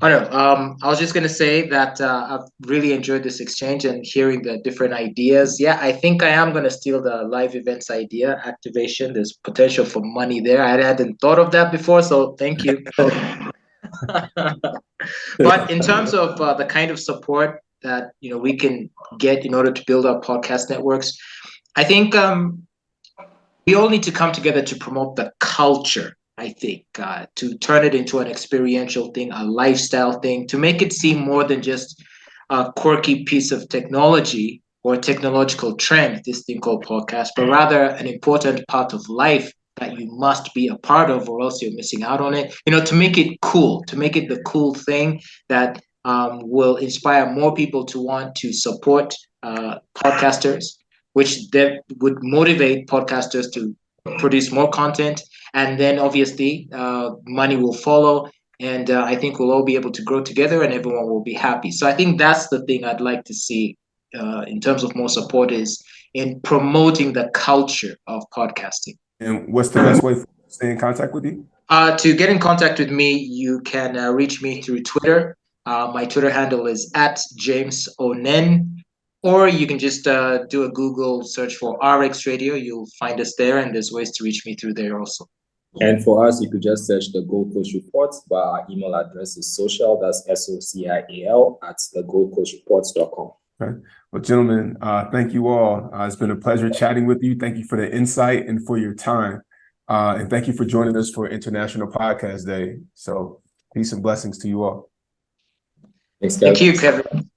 Oh no, I was just gonna say that I've really enjoyed this exchange and hearing the different ideas. Yeah, I think I am gonna steal the live events idea, activation. There's potential for money there. I hadn't thought of that before, so thank you. But in terms of the kind of support that we can get in order to build our podcast networks, I think we all need to come together to promote the culture. I think to turn it into an experiential thing, a lifestyle thing, to make it seem more than just a quirky piece of technology or technological trend, this thing called podcast, but rather an important part of life that you must be a part of, or else you're missing out on it. To make it cool, to make it the cool thing that will inspire more people to want to support podcasters, which then would motivate podcasters to produce more content, and then obviously money will follow, and I think we'll all be able to grow together, and everyone will be happy. So I think that's the thing I'd like to see in terms of more support, is in promoting the culture of podcasting. And what's the best way to stay in contact with you? To get in contact with me, you can reach me through Twitter. My Twitter handle is @JamesOnen, or you can just do a Google search for RX Radio. You'll find us there, and there's ways to reach me through there also. And for us, you could just search the Gold Coast Reports, but our email address is social, that's SOCIAL @thegoldcoastreports.com. Okay. Well, gentlemen, thank you all. It's been a pleasure chatting with you. Thank you for the insight and for your time. And thank you for joining us for International Podcast Day. So peace and blessings to you all. Thanks, Kevin. Thank you, Kevin.